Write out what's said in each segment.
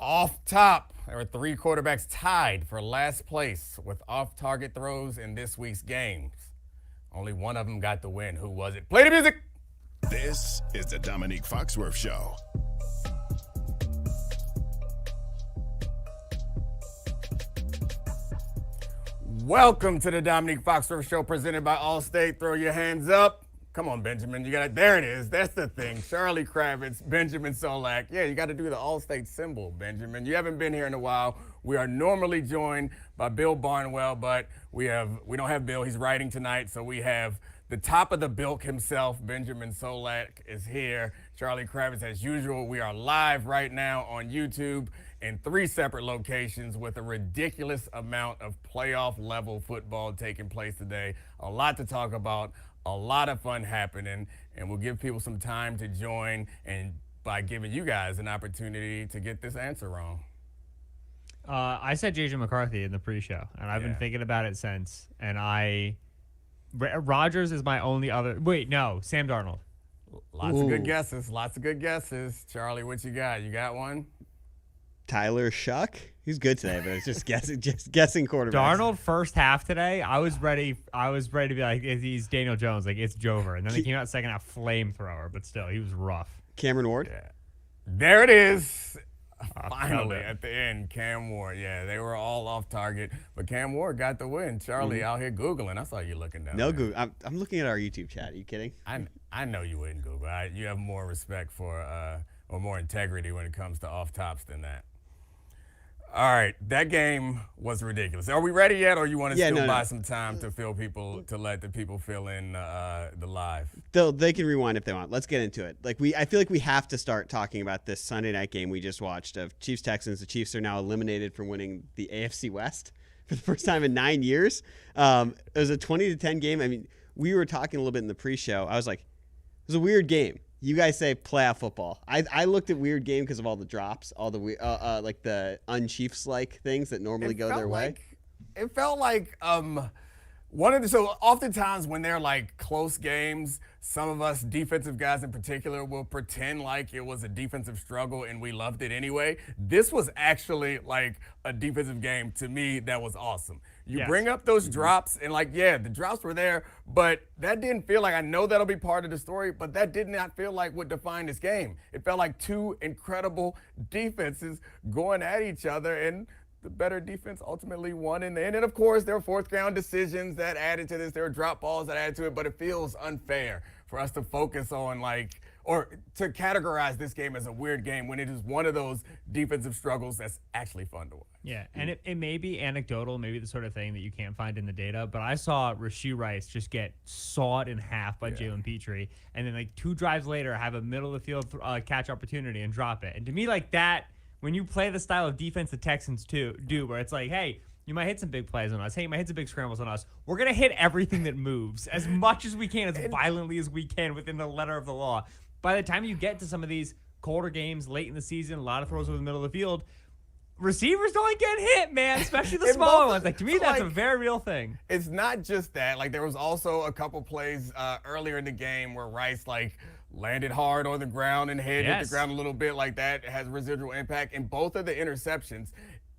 Off top, there are three quarterbacks tied for last place with off-target throws in this week's games. Only one of them got the win. Who was it? Play the music! This is the Domonique Foxworth Show. Welcome to the Domonique Foxworth Show presented by Allstate. Throw your hands up. Come on, Benjamin. You got it. There it is. That's the thing. Charlie Kravitz, Benjamin Solak. Yeah, you got to do the Allstate symbol, Benjamin. You haven't been here in a while. We are normally joined by Bill Barnwell, but we don't have Bill. He's writing tonight, so we have the top of the bilk himself, Benjamin Solak, is here. Charlie Kravitz, as usual. We are live right now on YouTube in three separate locations with a ridiculous amount of playoff-level football taking place today. A lot to talk about. A lot of fun happening, and we'll give people some time to join and by giving you guys an opportunity to get this answer wrong. I said J.J. McCarthy in the pre-show, and I've been thinking about it since, and Rodgers is my only other – wait, no, Sam Darnold. Lots of good guesses. Lots of good guesses. Charlie, what you got? You got one? Tyler Shuck. He's good today, but it's just guessing quarterbacks. Darnold first half today, I was ready to be like, he's Daniel Jones, like it's Jover. And then he came out second half flamethrower, but still, he was rough. Cameron Ward. Yeah. There it is. Finally, at the end, Cam Ward. Yeah, they were all off target, but Cam Ward got the win. Charlie out here Googling. I saw you looking down No there. Google. I'm looking at our YouTube chat. Are you kidding? I know you wouldn't Google. You have more respect for or more integrity when it comes to off tops than that. All right, that game was ridiculous. Are we ready yet, or you want to buy some time to let the people fill in the live? They can rewind if they want. Let's get into it. I feel like we have to start talking about this Sunday night game we just watched of Chiefs Texans. The Chiefs are now eliminated from winning the AFC West for the first time in 9 years. It was a 20-10 game. I mean, we were talking a little bit in the pre-show. I was like, it was a weird game. You guys say playoff football. I looked at weird game because of all the drops, all the like the un-Chiefs-like things that normally go their way. It felt like so oftentimes when they're like close games, some of us defensive guys in particular will pretend like it was a defensive struggle and we loved it anyway. This was actually like a defensive game to me that was awesome. You bring up those drops and the drops were there, but that didn't feel like, I know that'll be part of the story, but that did not feel like what defined this game. It felt like two incredible defenses going at each other, and the better defense ultimately won in the end. And of course, there were fourth down decisions that added to this. There were drop balls that added to it, but it feels unfair for us to focus on or to categorize this game as a weird game when it is one of those defensive struggles that's actually fun to watch. Yeah, and it may be anecdotal, maybe the sort of thing that you can't find in the data, but I saw Rashee Rice just get sawed in half by Jalen Petrie, and then 2 drives later have a middle-of-the-field catch opportunity and drop it. And to me, that, when you play the style of defense the Texans do, where it's like, hey, you might hit some big plays on us. Hey, you might hit some big scrambles on us. We're going to hit everything that moves as much as we can, as violently as we can within the letter of the law. By the time you get to some of these colder games late in the season, a lot of throws over the middle of the field, receivers don't get hit, man, especially the smaller ones. To me, that's a very real thing. It's not just that. There was also a couple plays earlier in the game where Rice, landed hard on the ground and hit the ground a little bit like that. It has residual impact. And both of the interceptions,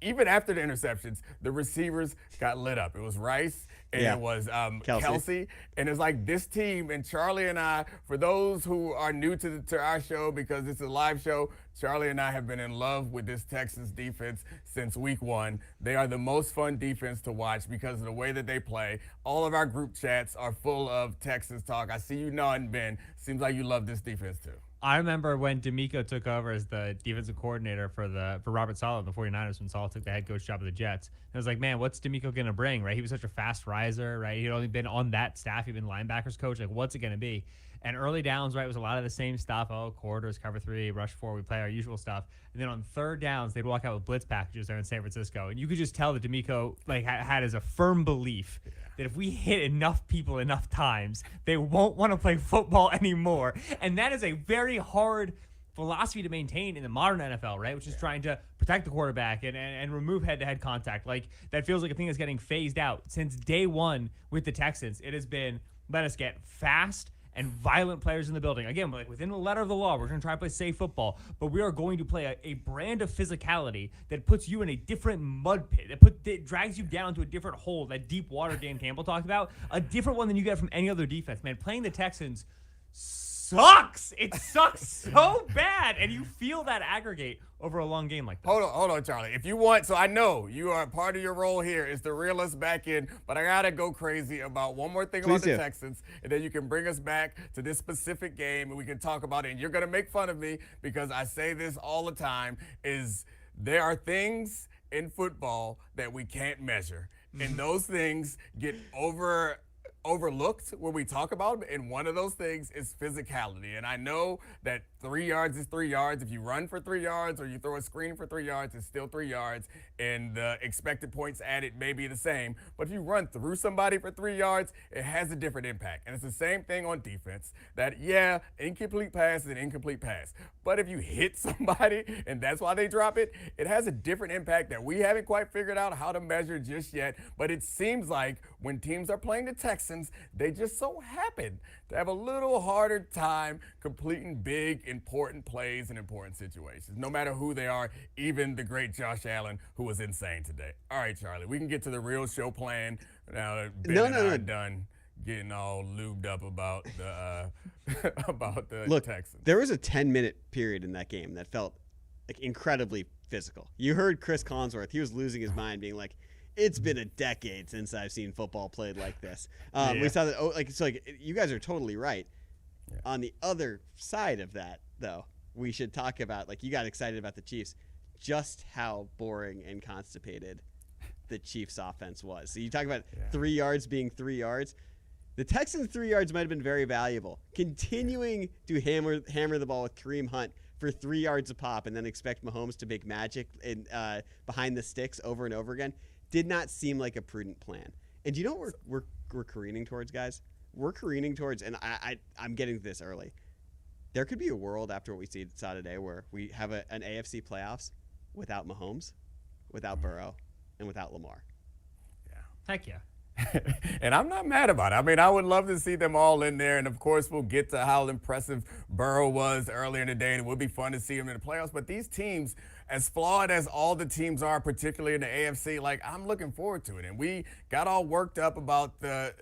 even after the interceptions, the receivers got lit up. It was Rice and it was Kelsey. And it's this team, and Charlie and I, for those who are new to our show because it's a live show, Charlie and I have been in love with this Texans defense since week 1. They are the most fun defense to watch because of the way that they play. All of our group chats are full of Texans talk. I see you nodding, Ben. Seems like you love this defense too. I remember when D'Amico took over as the defensive coordinator for Robert Saleh, the 49ers, when Saleh took the head coach job of the Jets. And I was like, man, what's D'Amico going to bring, right? He was such a fast riser, right? He'd only been on that staff. He'd been linebackers coach. What's it going to be? And early downs, right, was a lot of the same stuff. Quarters, cover 3, rush 4. We play our usual stuff. And then on third downs, they'd walk out with blitz packages there in San Francisco. And you could just tell that D'Amico had as a firm belief that if we hit enough people enough times, they won't want to play football anymore. And that is a very hard philosophy to maintain in the modern NFL, right? Which is trying to protect the quarterback and remove head-to-head contact. That feels like a thing that's getting phased out. Since day one with the Texans, it has been, let us get fast and violent players in the building. Again, like within the letter of the law, we're going to try to play safe football, but we are going to play a brand of physicality that puts you in a different mud pit, that drags you down to a different hole, that deep water Dan Campbell talked about, a different one than you get from any other defense. Man, playing the Texans sucks. It sucks so bad, and you feel that aggregate over a long game like that. Hold on, Charlie. If you want, so I know you are part of your role here is to reel us back in, but I gotta go crazy about one more thing about the Texans, and then you can bring us back to this specific game, and we can talk about it. And you're gonna make fun of me because I say this all the time: is there are things in football that we can't measure, and those things get overlooked when we talk about them, and one of those things is physicality. And I know that 3 yards is 3 yards. If you run for 3 yards or you throw a screen for 3 yards, it's still 3 yards, and the expected points added may be the same. But if you run through somebody for 3 yards, it has a different impact. And it's the same thing on defense, that, yeah, incomplete pass is an incomplete pass. But if you hit somebody and that's why they drop it, it has a different impact that we haven't quite figured out how to measure just yet. But it seems like when teams are playing the Texans, they just so happen to have a little harder time completing big, important plays in important situations, no matter who they are, even the great Josh Allen, who was insane today. All right, Charlie, we can get to the real show plan now that Ben and I are done getting all lubed up about the Texans. There was a 10-minute period in that game that felt like incredibly physical. You heard Chris Collinsworth. He was losing his mind, being like, it's been a decade since I've seen football played like this. We saw that. You guys are totally right. Yeah. On the other side of that, though, we should talk about, like, you got excited about the Chiefs, just how boring and constipated the Chiefs offense was. So you talk about 3 yards being 3 yards. The Texans' 3 yards might have been very valuable. Continuing to hammer the ball with Kareem Hunt for 3 yards a pop and then expect Mahomes to make magic in, behind the sticks over and over again did not seem like a prudent plan. And do you know what we're careening towards, guys? We're careening towards, and I'm getting to this early. There could be a world after what we saw today where we have an AFC playoffs without Mahomes, without Burrow, and without Lamar. Yeah. Heck yeah. And I'm not mad about it. I mean, I would love to see them all in there. And, of course, we'll get to how impressive Burrow was earlier in the day, and it would be fun to see him in the playoffs. But these teams, as flawed as all the teams are, particularly in the AFC, like, I'm looking forward to it. And we got all worked up about the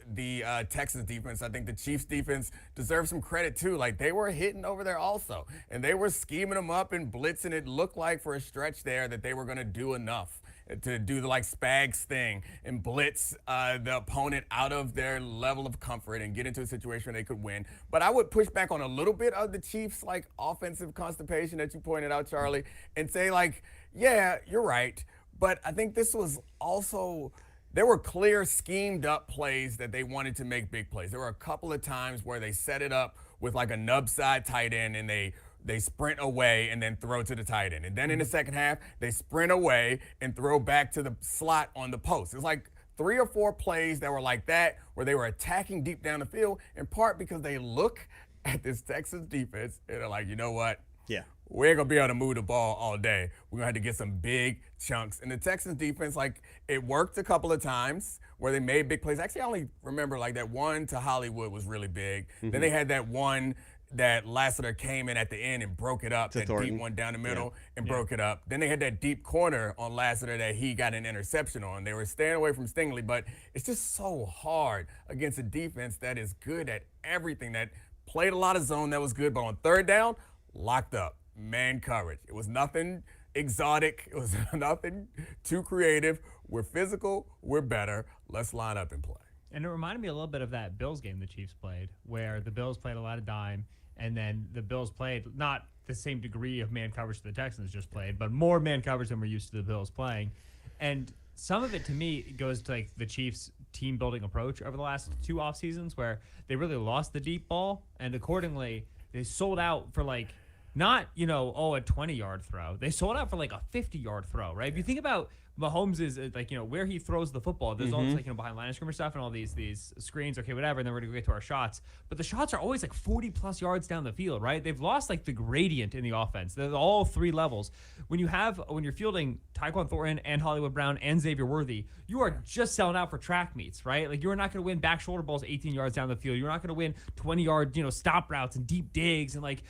Texans defense. I think the Chiefs defense deserves some credit, too. Like, they were hitting over there also. And they were scheming them up and blitzing. It looked like for a stretch there that they were going to do enough to do the like Spags thing and blitz the opponent out of their level of comfort and get into a situation where they could win. But I would push back on a little bit of the Chiefs' like offensive constipation that you pointed out, Charlie, and say like, yeah, you're right. But I think this was also, there were clear schemed up plays that they wanted to make big plays. There were a couple of times where they set it up with like a nub side tight end and they sprint away and then throw to the tight end. And then in the second half, they sprint away and throw back to the slot on the post. It's like 3 or 4 plays that were like that, where they were attacking deep down the field, in part because they look at this Texans defense and they're like, you know what? Yeah. We ain't going to be able to move the ball all day. We're going to have to get some big chunks. And the Texans defense, like, it worked a couple of times where they made big plays. Actually, I only remember, like, that one to Hollywood was really big. Mm-hmm. Then they had that one that Lassiter came in at the end and broke it up, that Thornton. Deep one down the middle and broke it up. Then they had that deep corner on Lassiter that he got an interception on. They were staying away from Stingley, but it's just so hard against a defense that is good at everything, that played a lot of zone that was good, but on third down, locked up, man coverage. It was nothing exotic. It was nothing too creative. We're physical. We're better. Let's line up and play. And it reminded me a little bit of that Bills game the Chiefs played, where the Bills played a lot of dime, and then the Bills played not the same degree of man coverage the Texans just played, but more man coverage than we're used to the Bills playing. And some of it, to me, goes to like the Chiefs' team-building approach over the last 2 off seasons, where they really lost the deep ball, and accordingly, they sold out for like not, a 20-yard throw. They sold out for like a 50-yard throw, right? If you think about Mahomes is like, where he throws the football. There's always like, behind line of scrimmage stuff and all these screens. Okay, whatever. And then we're going to get to our shots. But the shots are always like 40 plus yards down the field, right? They've lost like the gradient in the offense. They're all three levels. When you're fielding Tyquan Thornton and Hollywood Brown and Xavier Worthy, you are just selling out for track meets, right? Like, you're not going to win back shoulder balls 18 yards down the field. You're not going to win 20-yard, stop routes and deep digs and like,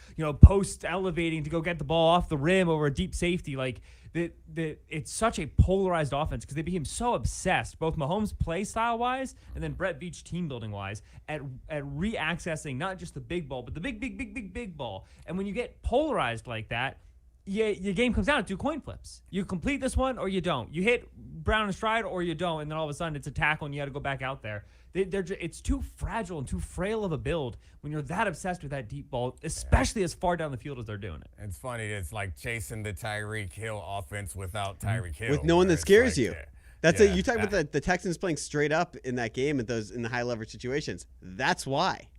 post elevating to go get the ball off the rim over a deep safety. Like, it's such a polarized offense because they became so obsessed, both Mahomes play style wise and then Brett Veach team building wise, at re-accessing not just the big ball, but the big ball. And when you get polarized like that, your game comes down to coin flips. You complete this one or you don't. You hit Brown in stride or you don't, and then all of a sudden it's a tackle and you got to go back out there. It's too fragile and too frail of a build when you're that obsessed with that deep ball, especially as far down the field as they're doing it. It's funny. It's like chasing the Tyreek Hill offense without Tyreek Hill. With no one that scares you. That's it. You talk about the Texans playing straight up in that game in the high leverage situations. That's why.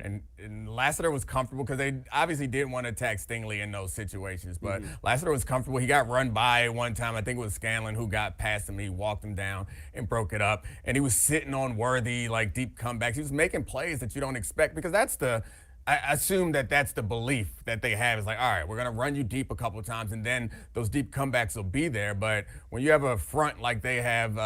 And Lassiter was comfortable because they obviously didn't want to attack Stingley in those situations. But Lassiter was comfortable. He got run by one time. I think it was Scanlon who got past him. He walked him down and broke it up. And he was sitting on Worthy, like deep comebacks. He was making plays that you don't expect because I assume that's the belief that they have. Is like, all right, we're going to run you deep a couple of times, and then those deep comebacks will be there. But when you have a front like they have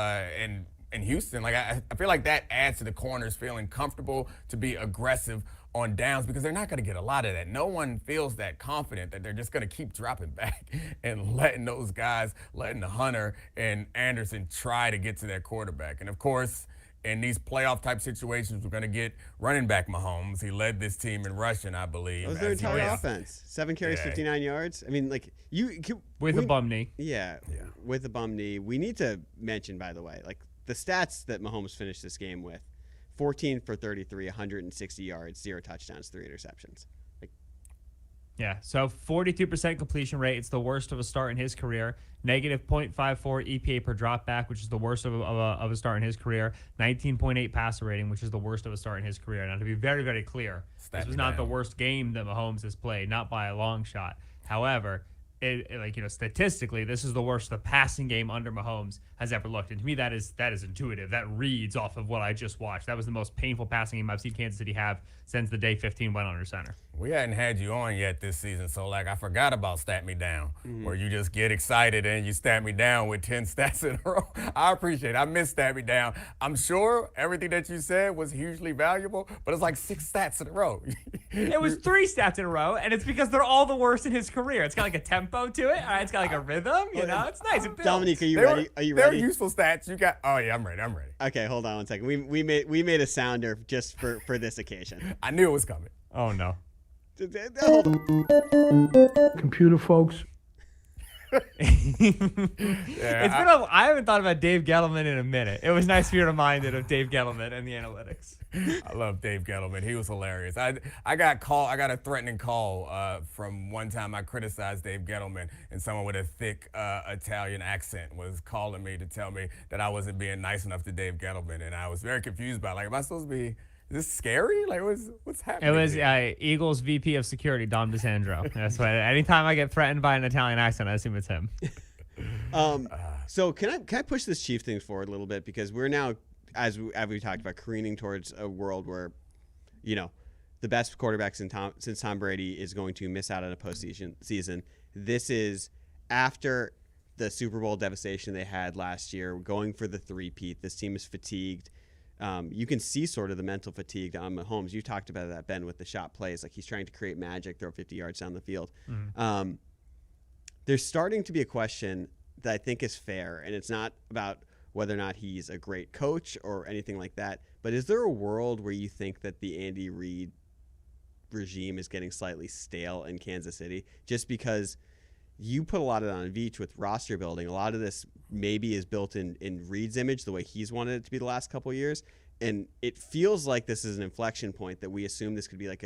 in Houston, like I feel like that adds to the corners feeling comfortable to be aggressive on downs because they're not going to get a lot of that. No one feels that confident that they're just going to keep dropping back and letting those guys, letting the Hunter and Anderson try to get to their quarterback. And of course, in these playoff type situations, we're going to get running back Mahomes. He led this team in rushing, I believe. That was their entire offense. 7 carries, 59 yards. I mean, like with a bum knee. Yeah, with a bum knee. We need to mention, by the way, like the stats that Mahomes finished this game with: 14 for 33, 160 yards, 0 touchdowns, 3 interceptions. Yeah, so 42% completion rate. It's the worst of a start in his career. Negative .54 EPA per drop back, which is the worst of a start in his career. 19.8 passer rating, which is the worst of a start in his career. Now, to be very, very clear, this was not the worst game that Mahomes has played, not by a long shot. However, statistically, this is the worst the passing game under Mahomes has ever looked. And to me, that is intuitive. That reads off of what I just watched. That was the most painful passing game I've seen Kansas City have since the day 15 went under center. We hadn't had you on yet this season, so like I forgot about Stat Me Down, where you just get excited and you stat me down with 10 stats in a row. I appreciate it. I miss Stat Me Down. I'm sure everything that you said was hugely valuable, but it's like 6 stats in a row. It was 3 stats in a row, and it's because they're all the worst in his carear. It's got like a tempo to it. All right, it's got like a rhythm. It's nice. It builds. Domonique, are you ready? Are you ready? They're useful stats. You got. Oh yeah, I'm ready. Okay, hold on one second. We made a sounder just for this occasion. I knew it was coming. Oh no. Hold on. Computer folks. I haven't thought about Dave Gettleman in a minute. It was nice to be reminded of Dave Gettleman and the analytics. I love Dave Gettleman. He was hilarious. I got a threatening call from one time I criticized Dave Gettleman, and someone with a thick Italian accent was calling me to tell me that I wasn't being nice enough to Dave Gettleman, and I was very confused by it. Like, am I supposed to be? Is this scary? Like, what's happening? It was Eagles VP of Security, Dom DeSandro. That's why anytime I get threatened by an Italian accent, I assume it's him. So can I push this Chief thing forward a little bit, because we're now, as we talked about, careening towards a world where, the best quarterback since Tom Brady is going to miss out on a postseason season. This is after the Super Bowl devastation they had last year, going for the three-peat. This team is fatigued. You can see sort of the mental fatigue on Mahomes. You talked about that, Ben, with the shot plays. Like, he's trying to create magic, throw 50 yards down the field. Mm-hmm. There's starting to be a question that I think is fair, and it's not about whether or not he's a great coach or anything like that, but is there a world where you think that the Andy Reid regime is getting slightly stale in Kansas City? Just because you put a lot of it on Veach with roster building. A lot of this maybe is built in Reid's image, the way he's wanted it to be the last couple of years. And it feels like this is an inflection point that we assume this could be like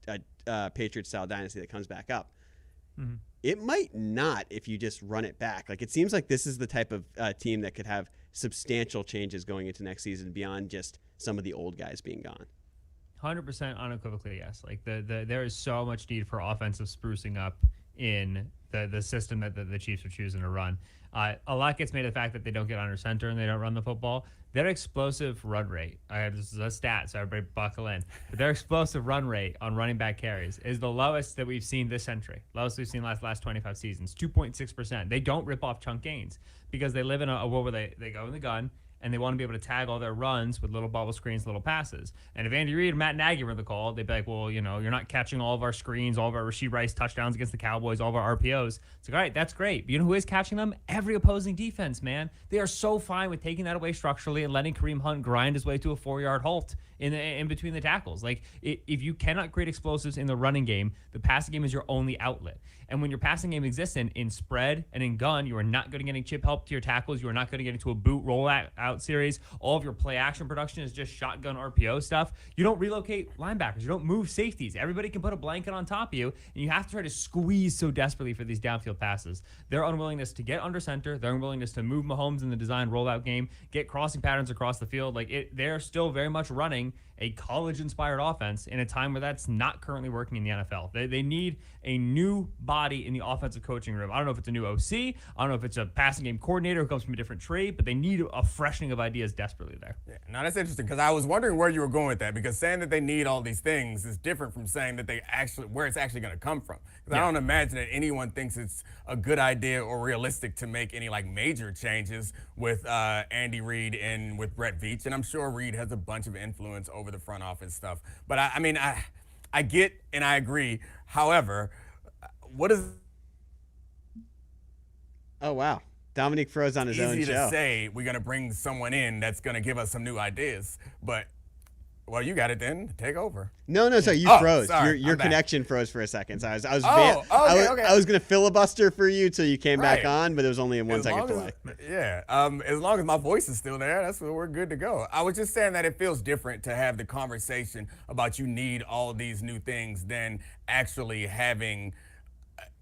a Patriot-style dynasty that comes back up. Mm-hmm. It might not if you just run it back. Like, it seems like this is the type of team that could have substantial changes going into next season beyond just some of the old guys being gone. 100% unequivocally, yes. Like, there is so much need for offensive sprucing up in the system that the Chiefs are choosing to run. A lot gets made of the fact that they don't get under center and they don't run the football. Their explosive run rate, this is a stat, so everybody buckle in. But their explosive run rate on running back carries is the lowest that we've seen this century. Lowest we've seen last 25 seasons, 2.6%. They don't rip off chunk gains because they live in a world where they go in the gun, and they want to be able to tag all their runs with little bubble screens, little passes. And if Andy Reid and Matt Nagy were in the call, they'd be like, well, you're not catching all of our screens, all of our Rashee Rice touchdowns against the Cowboys, all of our RPOs. It's like, all right, that's great. But you know who is catching them? Every opposing defense, man. They are so fine with taking that away structurally and letting Kareem Hunt grind his way to a 4-yard halt in between the tackles. Like, if you cannot create explosives in the running game, the passing game is your only outlet. And when your passing game exists in spread and in gun, you are not going to get chip help to your tackles. You are not going to get into a boot roll out series. All of your play action production is just shotgun RPO stuff. You don't relocate linebackers. You don't move safeties. Everybody can put a blanket on top of you, and you have to try to squeeze so desperately for these downfield passes. Their unwillingness to get under center, their unwillingness to move Mahomes in the design rollout game, get crossing patterns across the field, they're still very much running a college-inspired offense in a time where that's not currently working in the NFL. They need a new body in the offensive coaching room. I don't know if it's a new OC. I don't know if it's a passing game coordinator who comes from a different trade, but they need a freshening of ideas desperately there. Yeah, now that's interesting because I was wondering where you were going with that, because saying that they need all these things is different from saying that where it's actually going to come from. Because I don't imagine that anyone thinks it's a good idea or realistic to make any major changes with Andy Reid and with Brett Veach, and I'm sure Reid has a bunch of influence over the front office stuff. But I get and I agree. However, what is... Oh, wow. Dominique froze on his own show. Easy to say we're going to bring someone in that's going to give us some new ideas, but... Well, you got it then. Take over. No, so you froze. Sorry, your connection froze for a second. So I was going to filibuster for you till you came back on, but it was only in 1 second delay. As long as my voice is still there, that's where we're good to go. I was just saying that it feels different to have the conversation about you need all these new things than actually having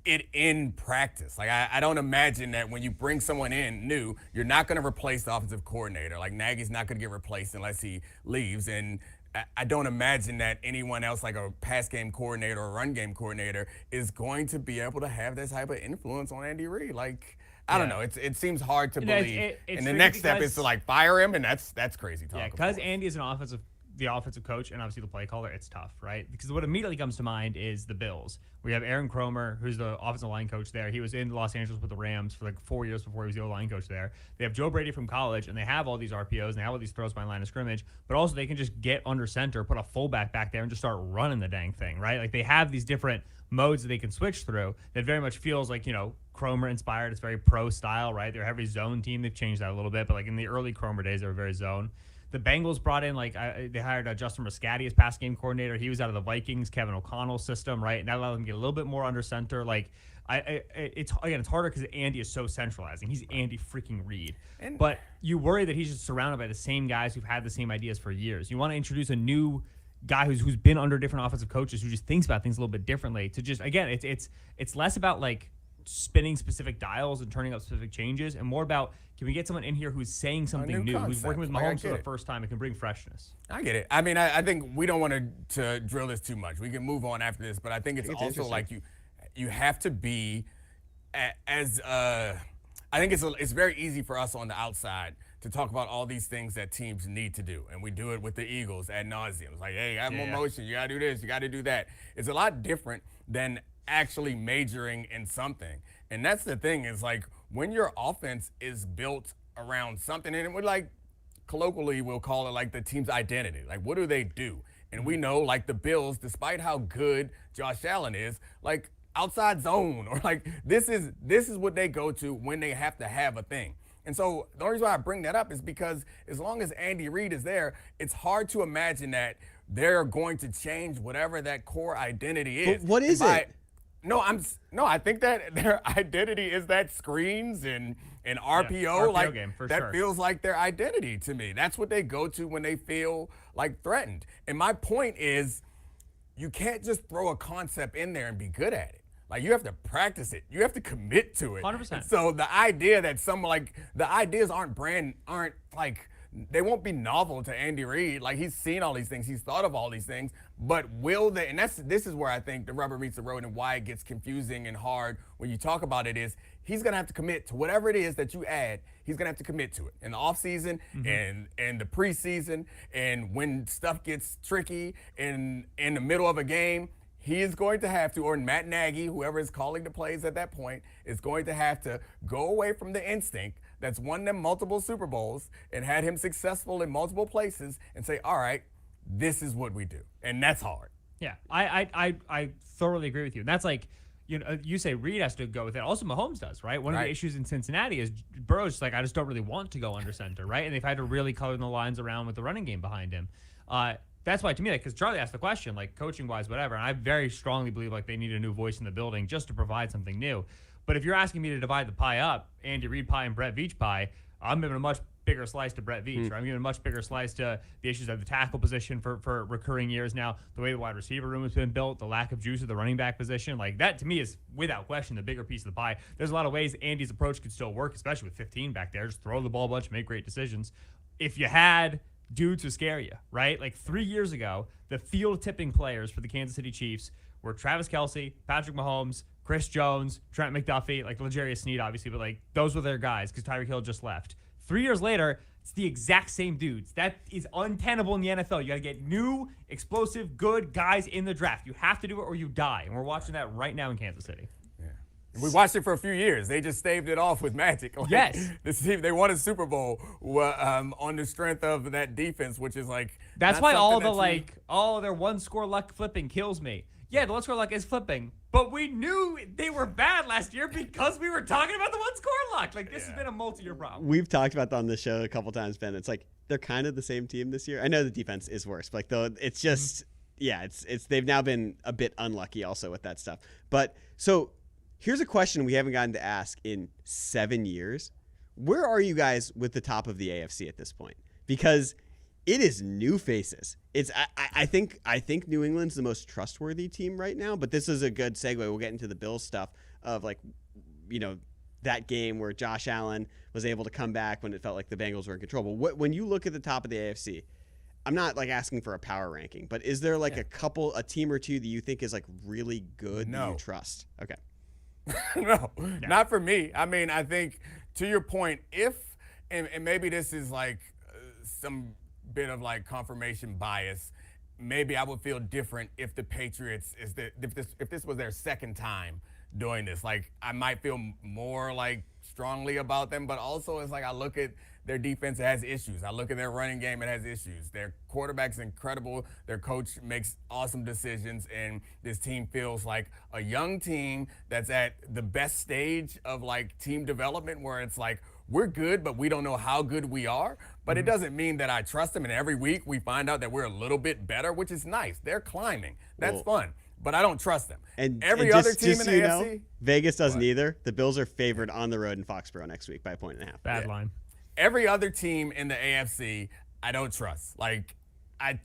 it in practice. I don't imagine that when you bring someone in new, you're not going to replace the offensive coordinator. Nagy's not going to get replaced unless he leaves. And I don't imagine that anyone else, like a pass game coordinator or run game coordinator, is going to be able to have that type of influence on Andy Reid. I don't know. It seems hard to believe. And the next step is to fire him, and that's crazy talk. Yeah, because Andy is the offensive coach and obviously the play caller, it's tough, right? Because what immediately comes to mind is the Bills. We have Aaron Kromer, who's the offensive line coach there. He was in Los Angeles with the Rams for 4 years before he was the O-line coach there. They have Joe Brady from college, and they have all these RPOs, and they have all these throws by line of scrimmage, but also they can just get under center, put a fullback back there, and just start running the dang thing, right? They have these different modes that they can switch through that very much feels like, Kromer inspired. It's very pro style, right? They're a heavy zone team. They've changed that a little bit, but in the early Kromer days, they were very zone. The Bengals brought in, they hired Justin Riscati as pass game coordinator. He was out of the Vikings, Kevin O'Connell's system, right? And that allowed them to get a little bit more under center. It's harder because Andy is so centralizing. He's Andy freaking Reid. But you worry that he's just surrounded by the same guys who've had the same ideas for years. You want to introduce a new guy who's been under different offensive coaches who just thinks about things a little bit differently. To just, again, it's less about spinning specific dials and turning up specific changes, and more about, can we get someone in here who's saying something new, who's working with Mahomes for the first time and can bring freshness? I get it. I think we don't want to drill this too much. We can move on after this, but I think it's also you have to be I think it's very easy for us on the outside to talk about all these things that teams need to do, and we do it with the Eagles ad nauseum. It's hey, have more motion. You got to do this. You got to do that. It's a lot different than actually majoring in something. And that's the thing, is when your offense is built around something, and we colloquially we'll call it the team's identity. What do they do? And we know the Bills, despite how good Josh Allen is, outside zone, or this is what they go to when they have to have a thing. And so the only reason why I bring that up is because as long as Andy Reid is there, it's hard to imagine that they're going to change whatever that core identity is. But what is it? I think that their identity is that screens and RPO, RPO game, for that sure. Feels like their identity to me. That's what they go to when they feel threatened. And my point is, you can't just throw a concept in there and be good at it. You have to practice it. You have to commit to it. 100%. And so the idea that the ideas aren't they won't be novel to Andy Reid. Like, he's seen all these things, he's thought of all these things, but will they? And this is where I think the rubber meets the road and why it gets confusing and hard when you talk about it is he's going to have to commit to whatever it is that you add. He's going to have to commit to it in the offseason and the preseason, and when stuff gets tricky in the middle of a game. He is going to have to, or Matt Nagy, whoever is calling the plays at that point, is going to have to go away from the instinct that's won them multiple Super Bowls and had him successful in multiple places and say, all right, this is what we do. And that's hard. Yeah, I thoroughly agree with you. And that's like, you say Reed has to go with it. Also, Mahomes does, right? One of the issues in Cincinnati is Burrow's just like, I just don't really want to go under center, right? And they've had to really color the lines around with the running game behind him. That's why, to me, because Charlie asked the question, like, coaching-wise, whatever, and I very strongly believe, like, they need a new voice in the building just to provide something new. But if you're asking me to divide the pie up, Andy Reid pie and Brett Veach pie, I'm giving a much bigger slice to Brett Veach. Right? I'm giving a much bigger slice to the issues of the tackle position for recurring years now, the way the wide receiver room has been built, the lack of juice at the running back position. Like, that, to me, is, without question, the bigger piece of the pie. There's a lot of ways Andy's approach could still work, especially with 15 back there. Just throw the ball a bunch, make great decisions. If you had dudes who scare you, right? Like 3 years ago, the field tipping players for the Kansas City Chiefs were Travis Kelce, Patrick Mahomes, Chris Jones, Trent McDuffie, like L'Jarius Sneed, obviously, but like those were their guys because Tyreek Hill just left. 3 years later, it's the exact same dudes. That is untenable in the NFL. You got to get new, explosive, good guys in the draft. You have to do it or you die. And we're watching that right now in Kansas City. We watched it for a few years. They just staved it off with magic. Like, yes. This team, they won a Super Bowl on the strength of that defense, which is like. That's why all the their one score luck flipping kills me. Yeah, the one score luck is flipping, but we knew they were bad last year because we were talking about the one score luck. Like, this has been a multi-year problem. We've talked about that on the show a couple times, Ben. It's like they're kind of the same team this year. I know the defense is worse, but like though it's just it's they've now been a bit unlucky also with that stuff. But so. Here's a question we haven't gotten to ask in 7 years. Where are you guys with the top of the AFC at this point? Because it is new faces. It's I think New England's the most trustworthy team right now, but this is a good segue. We'll get into the Bills stuff of like, that game where Josh Allen was able to come back when it felt like the Bengals were in control. But when you look at the top of the AFC, I'm not like asking for a power ranking, but is there like a team or two that you think is like really good that you trust? Okay. No, not for me. I mean, I think to your point, and maybe this is like some bit of like confirmation bias, maybe I would feel different if the Patriots if this was their second time doing this. Like, I might feel more like strongly about them, but also it's like I look at their defense, it has issues. I look at their running game, it has issues. Their quarterback's incredible. Their coach makes awesome decisions, and this team feels like a young team that's at the best stage of like team development where it's like, we're good, but we don't know how good we are. But it doesn't mean that I trust them, and every week we find out that we're a little bit better, which is nice. They're climbing. That's fun. But I don't trust them. And every other team in the AFC, Vegas doesn't either. The Bills are favored on the road in Foxborough next week by 1.5. Bad line. Every other team in the AFC, I don't trust. Like, I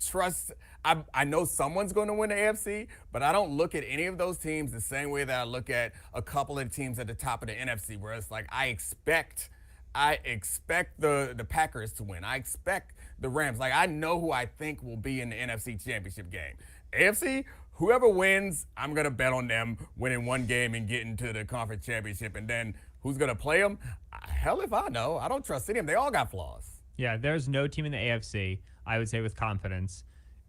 know someone's going to win the AFC, but I don't look at any of those teams the same way that I look at a couple of teams at the top of the NFC, where it's like I expect the Packers to win. I expect the Rams. Like, I know who I think will be in the NFC Championship game. AFC, whoever wins, I'm going to bet on them winning one game and getting to the conference championship. And then who's going to play them? Hell if I know. I don't trust any of them. They all got flaws. Yeah, there's no team in the AFC, I would say with confidence,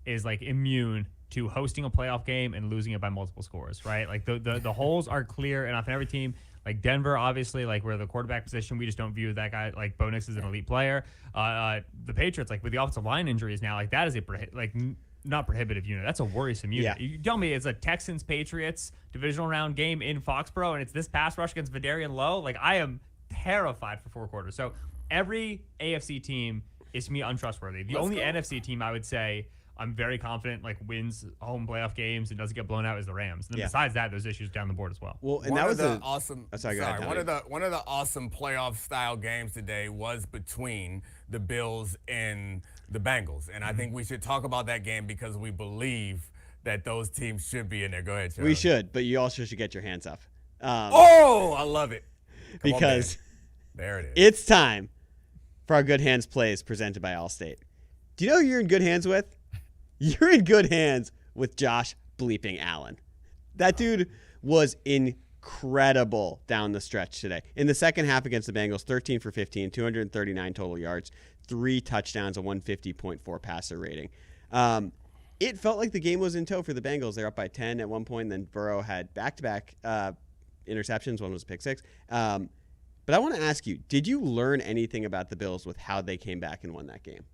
is like immune to hosting a playoff game and losing it by multiple scores, right? Like the holes are clear enough in every team. Like Denver, obviously, like where the quarterback position, we just don't view that guy, like Bo Nix is an elite player. The Patriots, like with the offensive line injuries now, like that is not prohibitive unit. That's a worrisome unit. Yeah. You tell me it's a Texans-Patriots divisional round game in Foxborough and it's this pass rush against Vidarian Lowe. Like, I am terrified for 4 quarters. So every AFC team is, to me, untrustworthy. The only NFC team I would say I'm very confident like wins home playoff games and doesn't get blown out is the Rams. And then besides that, there's issues down the board as well. Well, and one that was awesome. One of the awesome playoff style games today was between the Bills and the Bengals, and I think we should talk about that game because we believe that those teams should be in there. Go ahead, Charlie. We should, but you also should get your hands up. I love it. Because there it is. It's time for our Good Hands plays presented by Allstate. Do you know who you're in good hands with? You're in good hands with Josh bleeping Allen. That dude was incredible down the stretch today. In the second half against the Bengals, 13 for 15, 239 total yards, 3 touchdowns, a 150.4 passer rating. It felt like the game was in tow for the Bengals. They're up by 10 at one point, and then Burrow had back-to-back interceptions. One was a pick six. But I want to ask you, did you learn anything about the Bills with how they came back and won that game?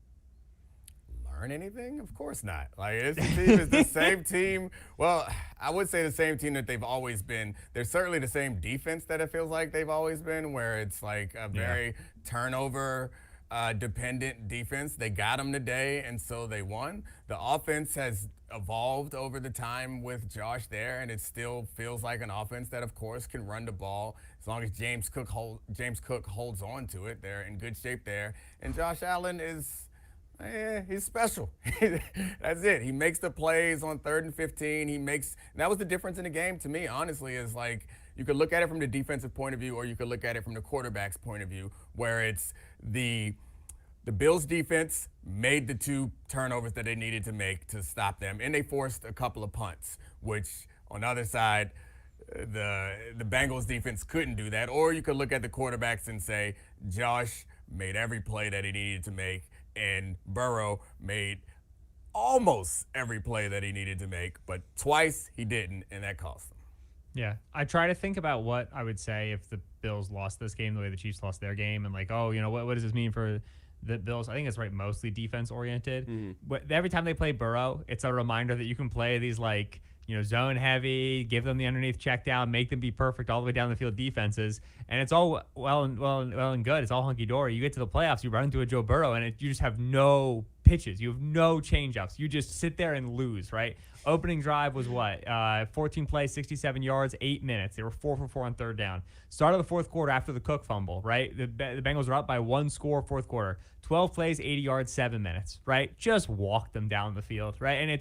Learn anything? Of course not. Like, this team is the same team. Well, I would say the same team that they've always been. They're certainly the same defense that it feels like they've always been, where it's like a very turnover dependent defense. They got them today, and so they won. The offense has evolved over the time with Josh there, and it still feels like an offense that, of course, can run the ball as long as James Cook holds on to it. They're in good shape there, and Josh Allen is. He's special. That's it. He makes the plays on 3rd and 15. And that was the difference in the game to me, honestly, is like you could look at it from the defensive point of view or you could look at it from the quarterback's point of view, where it's the Bills defense made the 2 turnovers that they needed to make to stop them, and they forced a couple of punts, which on the other side, the Bengals defense couldn't do that. Or you could look at the quarterbacks and say, Josh made every play that he needed to make, and Burrow made almost every play that he needed to make, but twice he didn't, and that cost him. Yeah, I try to think about what I would say if the Bills lost this game the way the Chiefs lost their game, and like, oh, what does this mean for the Bills? I think it's right, mostly defense-oriented. Mm-hmm. But every time they play Burrow, it's a reminder that you can play these, like, zone heavy, give them the underneath check down, make them be perfect all the way down the field defenses, and it's all well and good. It's all hunky dory. You get to the playoffs, you run into a Joe Burrow, and you just have no pitches. You have no change-ups. You just sit there and lose, right? Opening drive was what? 14 plays, 67 yards, 8 minutes. They were 4 for 4 on 3rd down. Start of the 4th quarter after the Cook fumble, right? The Bengals were up by 1 score 4th quarter. 12 plays, 80 yards, 7 minutes, right? Just walk them down the field, right? And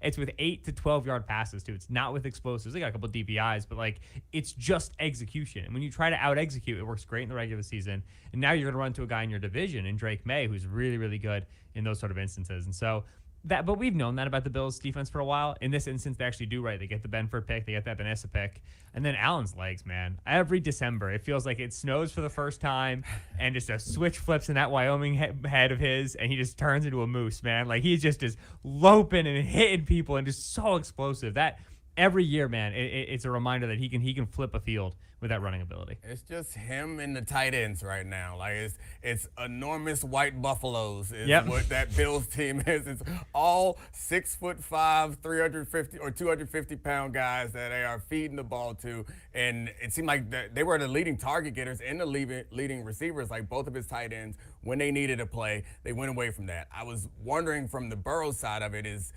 it's with 8 to 12-yard passes, too. It's not with explosives. They got a couple of DPIs, but, like, it's just execution. And when you try to out-execute, it works great in the regular season. And now you're going to run to a guy in your division, in Drake May, who's really, really good in those sort of instances. And so but we've known that about the Bills' defense for a while. In this instance, they actually do right. They get the Benford pick. They get that Vanessa pick. And then Allen's legs, man. Every December, it feels like it snows for the first time, and just a switch flips in that Wyoming head of his, and he just turns into a moose, man. Like, he's just loping and hitting people and just so explosive. That every year, man, it's a reminder that he can flip a field with that running ability. It's just him and the tight ends right now. Like, it's enormous white buffaloes is what that Bills team is. It's all 6'5", 350 or 250-pound guys that they are feeding the ball to. And it seemed like they were the leading target getters and the leading receivers, like both of his tight ends. When they needed a play, they went away from that. I was wondering from the Burrow side of it is,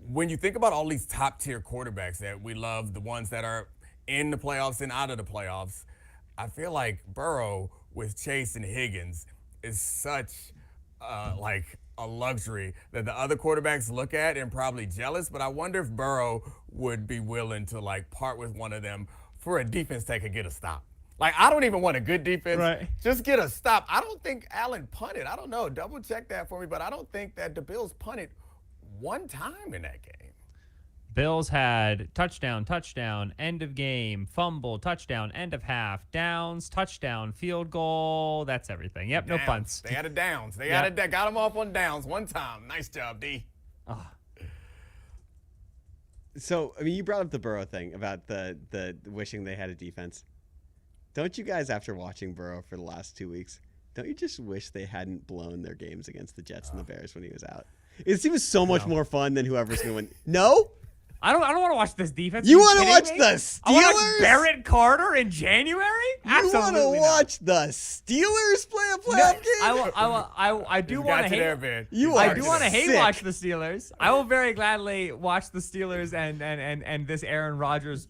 when you think about all these top-tier quarterbacks that we love, the ones that are in the playoffs and out of the playoffs, I feel like Burrow with Chase and Higgins is such like a luxury that the other quarterbacks look at and probably jealous. But I wonder if Burrow would be willing to like part with one of them for a defense that could get a stop. Like, I don't even want a good defense. Right. Just get a stop. I don't think Allen punted. I don't know. Double check that for me. But I don't think that the Bills punted one time in that game. Bills had touchdown, end of game, fumble, touchdown, end of half, downs, touchdown, field goal. That's everything. Yep, Downs. No punts. They had a downs. They got them off on downs one time. Nice job, D. Oh. So, I mean, you brought up the Burrow thing about the wishing they had a defense. Don't you guys, after watching Burrow for the last 2 weeks, don't you just wish they hadn't blown their games against the Jets and the Bears when he was out? It seems so much more fun than whoever's going to win. No? I don't want to watch this defense. You want to watch the Steelers? I want to watch Barrett Carter in January? Absolutely You want to watch the Steelers play a playoff game? I do want to hate. I do want to hate watch the Steelers. I will very gladly watch the Steelers and this Aaron Rodgers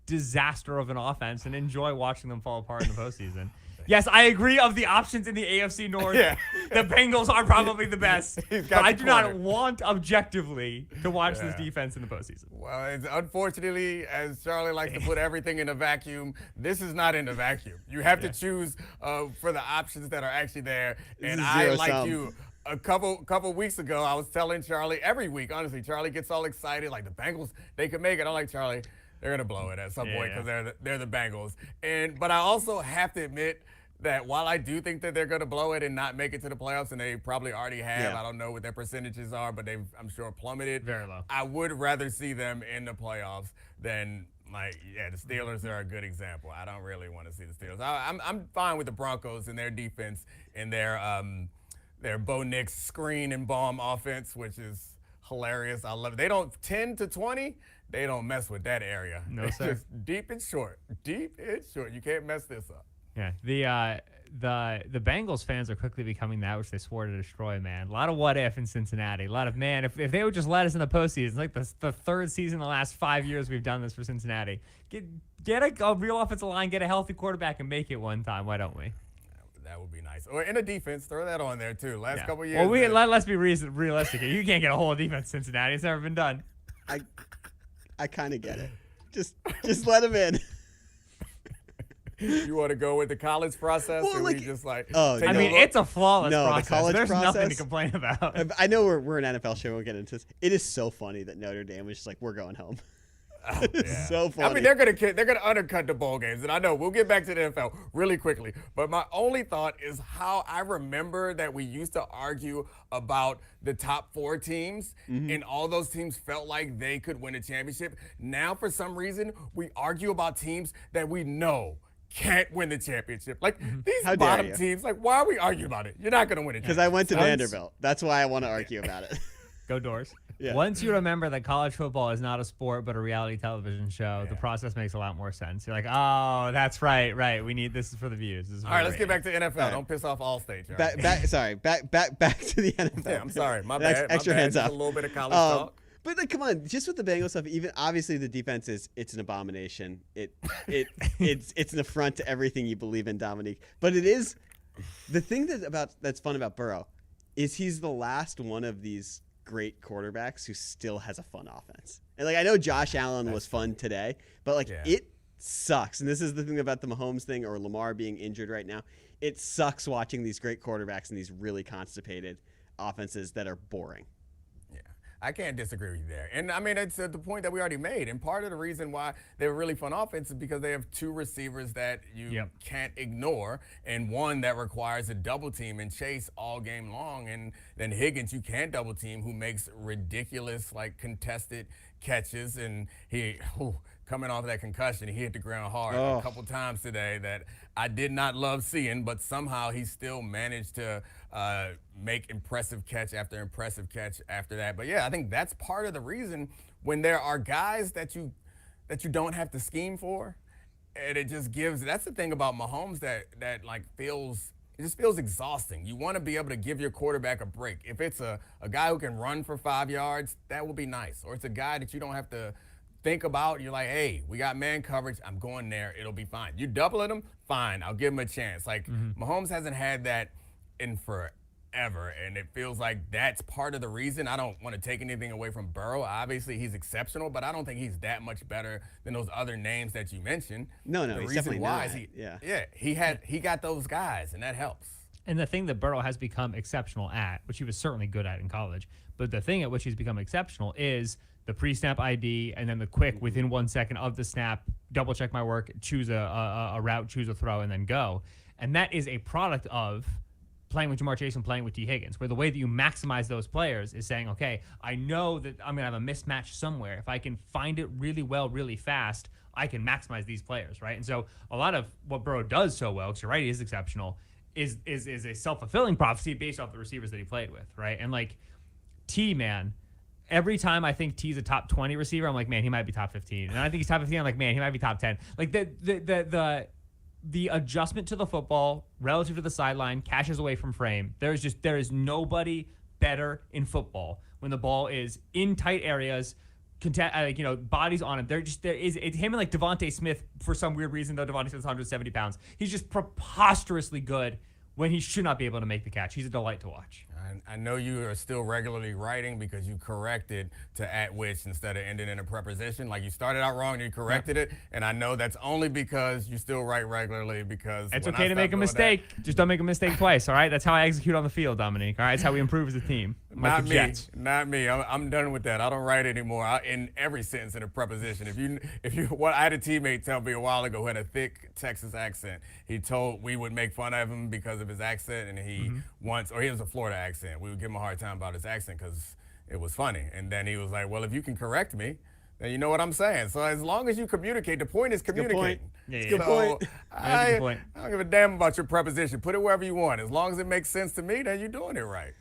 disaster of an offense and enjoy watching them fall apart in the postseason. Yes, I agree. Of the options in the AFC North, the Bengals are probably the best. But I do not want objectively to watch this defense in the postseason. Well, unfortunately, as Charlie likes to put everything in a vacuum, this is not in a vacuum. You have to choose for the options that are actually there. And I, like you, a couple weeks ago, I was telling Charlie every week, honestly, Charlie gets all excited, like the Bengals, they could make it. I'm like, Charlie, they're going to blow it at some point because they're the Bengals. But I also have to admit that while I do think that they're going to blow it and not make it to the playoffs, and they probably already have, I don't know what their percentages are, but they've, I'm sure, plummeted. Very low. I would rather see them in the playoffs than, the Steelers are a good example. I don't really want to see the Steelers. I'm fine with the Broncos and their defense and their Bo Nix screen and bomb offense, which is hilarious. I love it. They don't 10 to 20. They don't mess with that area. No, it's sir. Just deep and short. Deep and short. You can't mess this up. Yeah. The Bengals fans are quickly becoming that which they swore to destroy, man. A lot of what if in Cincinnati. A lot of, man, if they would just let us in the postseason, it's like the third season in the last 5 years we've done this for Cincinnati. Get a real offensive line, get a healthy quarterback, and make it one time. Why don't we? That would be nice. Or in a defense, throw that on there too. Last couple years. Well, let's be realistic here. You can't get a whole defense in Cincinnati. It's never been done. I kind of get it. Just let him in. You want to go with the college process, Well, or like- we just like? It's a flawless No, the process. college There's nothing to process- complain about. I know we're an NFL show. We'll get into this. It is so funny that Notre Dame was just like, we're going home. It's so funny. I mean, they're gonna undercut the bowl games, and I know we'll get back to the NFL really quickly. But my only thought is how I remember that we used to argue about the top 4 teams, and all those teams felt like they could win a championship. Now, for some reason, we argue about teams that we know can't win the championship. Like these How dare bottom you. teams, like why are we arguing about it? You're not gonna win it. Because I went to Vanderbilt. That's why I want to argue about it. Go Doors. Yeah. Once you remember that college football is not a sport but a reality television show, the process makes a lot more sense. You're like, oh, that's right. We need this is for the views. This is All right, let's get back to NFL. Don't piss off Allstate. Charlie. Back to the NFL. Yeah, I'm sorry. My bad. Extra My bad. hands Just up. a little bit of college talk. But like, come on, just with the Bengals stuff, even obviously the defense it's an abomination. It's an affront to everything you believe in, Domonique. But it is the thing that's fun about Burrow is he's the last one of these great quarterbacks who still has a fun offense. And like I know Josh Allen was fun today, but like it sucks. And this is the thing about the Mahomes thing or Lamar being injured right now. It sucks watching these great quarterbacks and these really constipated offenses that are boring. I can't disagree with you there. And I mean, it's the point that we already made. And part of the reason why they're really fun offense is because they have 2 receivers that you can't ignore, and one that requires a double team and chase all game long. And then Higgins, you can't double team, who makes ridiculous, like, contested catches. And coming off of that concussion, he hit the ground hard a couple times today that I did not love seeing, but somehow he still managed to make impressive catch after impressive catch after that. But yeah, I think that's part of the reason when there are guys that you don't have to scheme for, and it just gives. That's the thing about Mahomes that like feels. It just feels exhausting. You want to be able to give your quarterback a break. If it's a guy who can run for 5 yards, that will be nice. Or it's a guy that you don't have to think about. You're like, hey, we got man coverage. I'm going there. It'll be fine. You doubling him? Fine. I'll give him a chance. Like, Mahomes hasn't had that in forever, and it feels like that's part of the reason. I don't want to take anything away from Burrow. Obviously, he's exceptional, but I don't think he's that much better than those other names that you mentioned. No, the he's reason definitely why not. is he got those guys, and that helps. And the thing that Burrow has become exceptional at, which he was certainly good at in college, but the thing at which he's become exceptional is the pre-snap ID and then the quick within 1 second of the snap, double check my work, choose a route, choose a throw, and then go. And that is a product of playing with Jamar Chase and playing with T. Higgins, where the way that you maximize those players is saying, okay, I know that I'm going to have a mismatch somewhere. If I can find it really well, really fast, I can maximize these players, right? And so a lot of what Burrow does so well, because you're right, he is exceptional, is a self-fulfilling prophecy based off the receivers that he played with, right? And like T, man, every time I think T's a top 20 receiver, I'm like, man, he might be top 15. And I think he's top 15, I'm like, man, he might be top 10. Like the adjustment to the football relative to the sideline, cashes away from frame. There is nobody better in football when the ball is in tight areas, bodies on him. It's him and like Devontae Smith for some weird reason, though Devontae Smith's 170 pounds. He's just preposterously good when he should not be able to make the catch. He's a delight to watch. I know you are still regularly writing because you corrected to at which instead of ending in a preposition. Like you started out wrong and you corrected it. And I know that's only because you still write regularly because it's okay to make a mistake. Just don't make a mistake twice, all right? That's how I execute on the field, Domonique. All right, that's how we improve as a team. Not me. Not me. I'm done with that. I don't write anymore. In every sentence in a preposition. I had a teammate tell me a while ago who had a thick Texas accent. He told we would make fun of him because of his accent, and he was a Florida accent. We would give him a hard time about his accent because it was funny. And then he was like, well, if you can correct me, then you know what I'm saying. So as long as you communicate, the point is communicating. Good point. I don't give a damn about your preposition. Put it wherever you want. As long as it makes sense to me, then you're doing it right.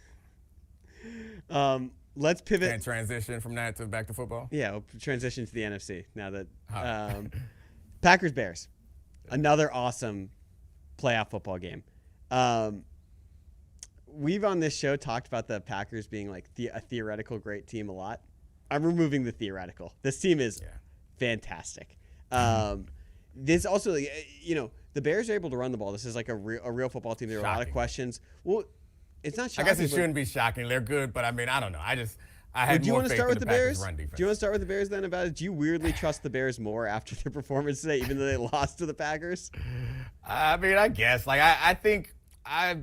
Let's pivot. And transition from that to back to football? Yeah, we'll transition to the NFC now that Packers-Bears. Another awesome playoff football game. We've on this show talked about the Packers being like a theoretical great team a lot. I'm removing the theoretical. This team is fantastic. This also, the Bears are able to run the ball. This is like a real football team. There are a lot of questions. Well, it's not shocking. I guess it shouldn't be shocking. They're good, but I mean, I don't know. I had do you more want to faith start in with the the Bears? Packers' run defense. Do you want to start with the Bears then about it? Do you weirdly trust the Bears more after their performance today, even though they lost to the Packers? I mean, I guess. Like, I think I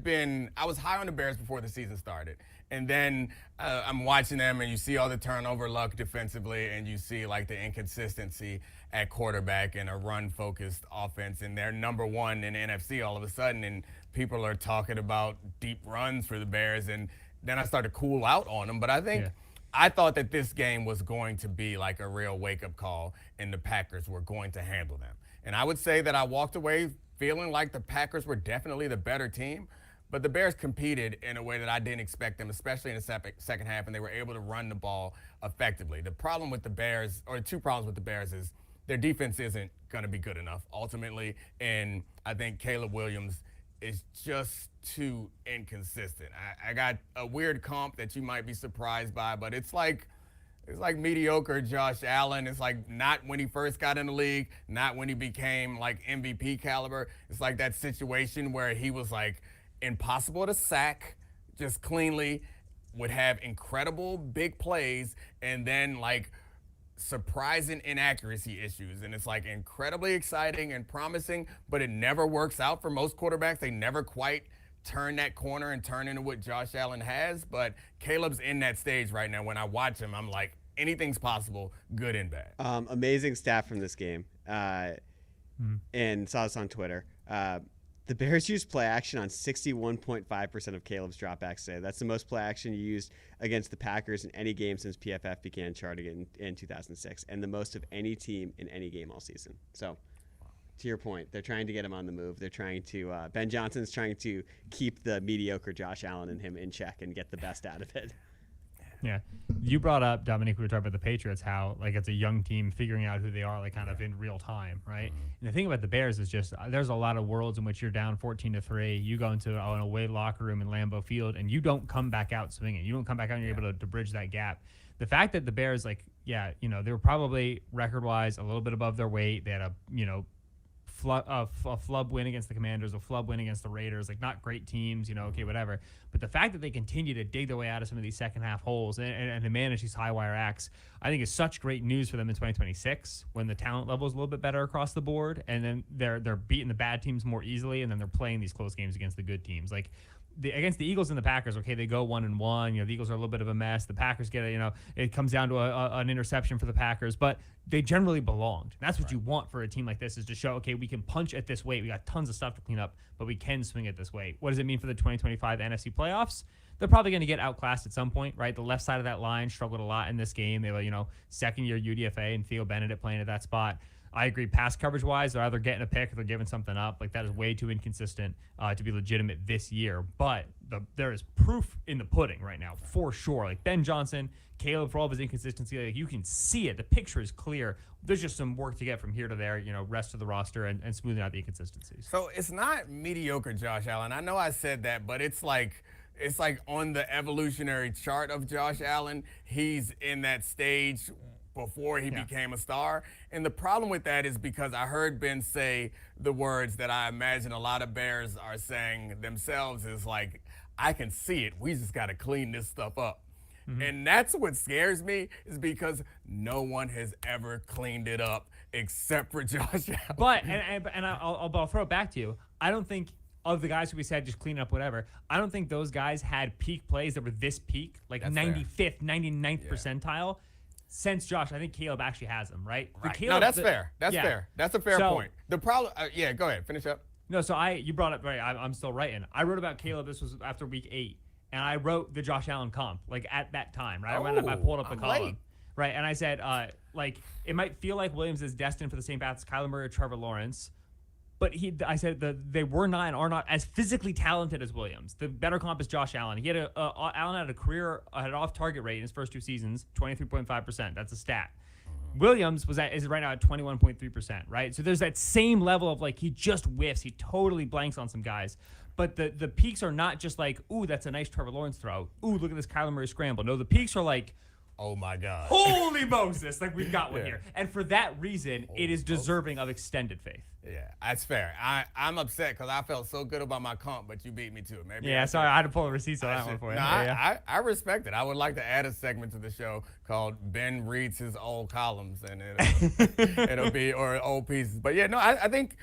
was high on the Bears before the season started. And then I'm watching them, and you see all the turnover luck defensively, and you see, like, the inconsistency at quarterback and a run-focused offense. And they're number one in the NFC all of a sudden, and people are talking about deep runs for the Bears. And then I started to cool out on them. But I think I thought that this game was going to be like a real wake-up call, and the Packers were going to handle them. And I would say that I walked away feeling like the Packers were definitely the better team. But the Bears competed in a way that I didn't expect them, especially in the second half, and they were able to run the ball effectively. The problem with the Bears, or the two problems with the Bears, is their defense isn't going to be good enough ultimately. And I think Caleb Williams is just too inconsistent. I got a weird comp that you might be surprised by, but it's like mediocre Josh Allen. It's like not when he first got in the league, not when he became like MVP caliber. It's like that situation where he was like impossible to sack, just cleanly, would have incredible big plays, and then like surprising inaccuracy issues. And it's like incredibly exciting and promising, but it never works out for most quarterbacks. They never quite turn that corner and turn into what Josh Allen has. But Caleb's in that stage right now. When I watch him, I'm like, anything's possible, good and bad. Amazing stat from this game, and saw this on Twitter. The Bears used play action on 61.5% of Caleb's dropbacks today. That's the most play action used against the Packers in any game since PFF began charting in 2006, and the most of any team in any game all season. So, to your point, they're trying to get him on the move. They're trying to Ben Johnson's trying to keep the mediocre Josh Allen and him in check and get the best out of it. Yeah. You brought up, Domonique, we were talking about the Patriots, how like it's a young team figuring out who they are like kind of in real time, right? And the thing about the Bears is just there's a lot of worlds in which you're down 14-3. You go into an away locker room in Lambeau Field and you don't come back out swinging. You don't come back out and you're able to bridge that gap. The fact that the Bears, like, they were probably record-wise a little bit above their weight. They had a flub win against the Commanders, a flub win against the Raiders, like not great teams, okay, whatever. But the fact that they continue to dig their way out of some of these second half holes and to manage these high wire acts, I think is such great news for them in 2026 when the talent level is a little bit better across the board, and then they're beating the bad teams more easily, and then they're playing these close games against the good teams. Like against the Eagles and the Packers, okay, they go 1-1. The Eagles are a little bit of a mess. The Packers get it comes down to an interception for the Packers, but they generally belonged. And that's what you want for a team like this, is to show, okay, we can punch at this weight. We got tons of stuff to clean up, but we can swing at this weight. What does it mean for the 2025 NFC playoffs? They're probably going to get outclassed at some point, right? The left side of that line struggled a lot in this game. They have second-year UDFA and Theo Benedict playing at that spot. I agree, pass coverage-wise, they're either getting a pick or they're giving something up. Like, that is way too inconsistent to be legitimate this year. But there is proof in the pudding right now, for sure. Like, Ben Johnson, Caleb, for all of his inconsistency, like, you can see it. The picture is clear. There's just some work to get from here to there, rest of the roster and smoothing out the inconsistencies. So it's not mediocre Josh Allen. I know I said that, but it's like on the evolutionary chart of Josh Allen, he's in that stage before he became a star. And the problem with that is because I heard Ben say the words that I imagine a lot of Bears are saying themselves is like, I can see it. We just got to clean this stuff up. And that's what scares me is because no one has ever cleaned it up except for Josh Allen. But I'll throw it back to you. I don't think of the guys who we said just clean up whatever. I don't think those guys had peak plays that were this peak, like That's 95th, 99th percentile. Since Josh, I think Caleb actually has them, right? No, that's fair. That's fair. That's a fair point. The problem, go ahead, finish up. No, so you brought up, right, I'm still writing. I wrote about Caleb, this was after week 8, and I wrote the Josh Allen comp, like at that time, right? I pulled up the column, late. right? And I said, it might feel like Williams is destined for the same path as Kyler Murray or Trevor Lawrence, but I said that they were not and are not as physically talented as Williams. The better comp is Josh Allen. He had Allen had an off-target rate in his first 2 seasons, 23.5%. That's a stat. Williams is right now at 21.3%, right? So there's that same level of like he just whiffs, he totally blanks on some guys. But the peaks are not just like, ooh, that's a nice Trevor Lawrence throw. Ooh, look at this Kyler Murray scramble. No, the peaks are like, oh my God, holy Moses, like we've got one here. And for that reason, it is deserving of extended faith. Yeah, that's fair. I'm upset because I felt so good about my comp, but you beat me to it. Maybe. Yeah, sorry, I had to pull the receipts on that one for you. No, I respect it. I would like to add a segment to the show called Ben reads his old columns, and it'll be or old pieces. But yeah, no, I think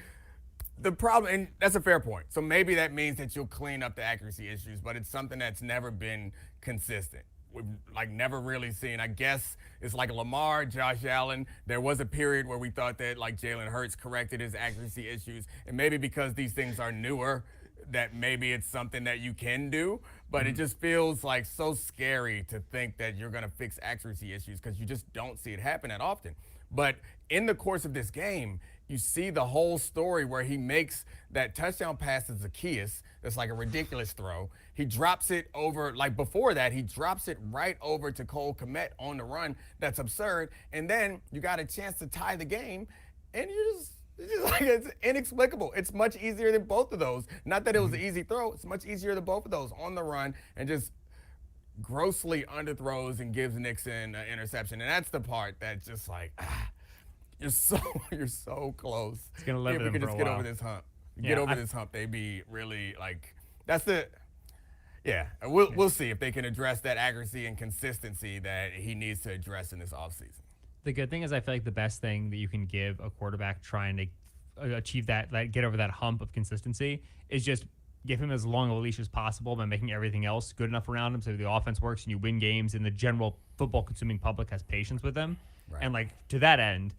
the problem, and that's a fair point. So maybe that means that you'll clean up the accuracy issues, but it's something that's never been consistent. We've never really seen. I guess it's like Lamar, Josh Allen. There was a period where we thought that like Jalen Hurts corrected his accuracy issues, and maybe because these things are newer, that maybe it's something that you can do. But it just feels like so scary to think that you're going to fix accuracy issues because you just don't see it happen that often. But in the course of this game, you see the whole story where he makes that touchdown pass to Zacchaeus. That's like a ridiculous throw. He drops it over, like before that, he drops it right over to Cole Kmet on the run. That's absurd. And then you got a chance to tie the game, and it's inexplicable. It's much easier than both of those. Not that it was an easy throw. It's much easier than both of those on the run and just grossly underthrows and gives Nixon an interception. And that's the part that's just like, you're so close. It's gonna live with him for a while. Get over this hump. Get over this hump. They'd be really like, that's the. Yeah, we'll see if they can address that accuracy and consistency that he needs to address in this offseason. The good thing is I feel like the best thing that you can give a quarterback trying to achieve that, get over that hump of consistency is just give him as long a leash as possible by making everything else good enough around him so the offense works and you win games and the general football-consuming public has patience with him. Right. And, to that end,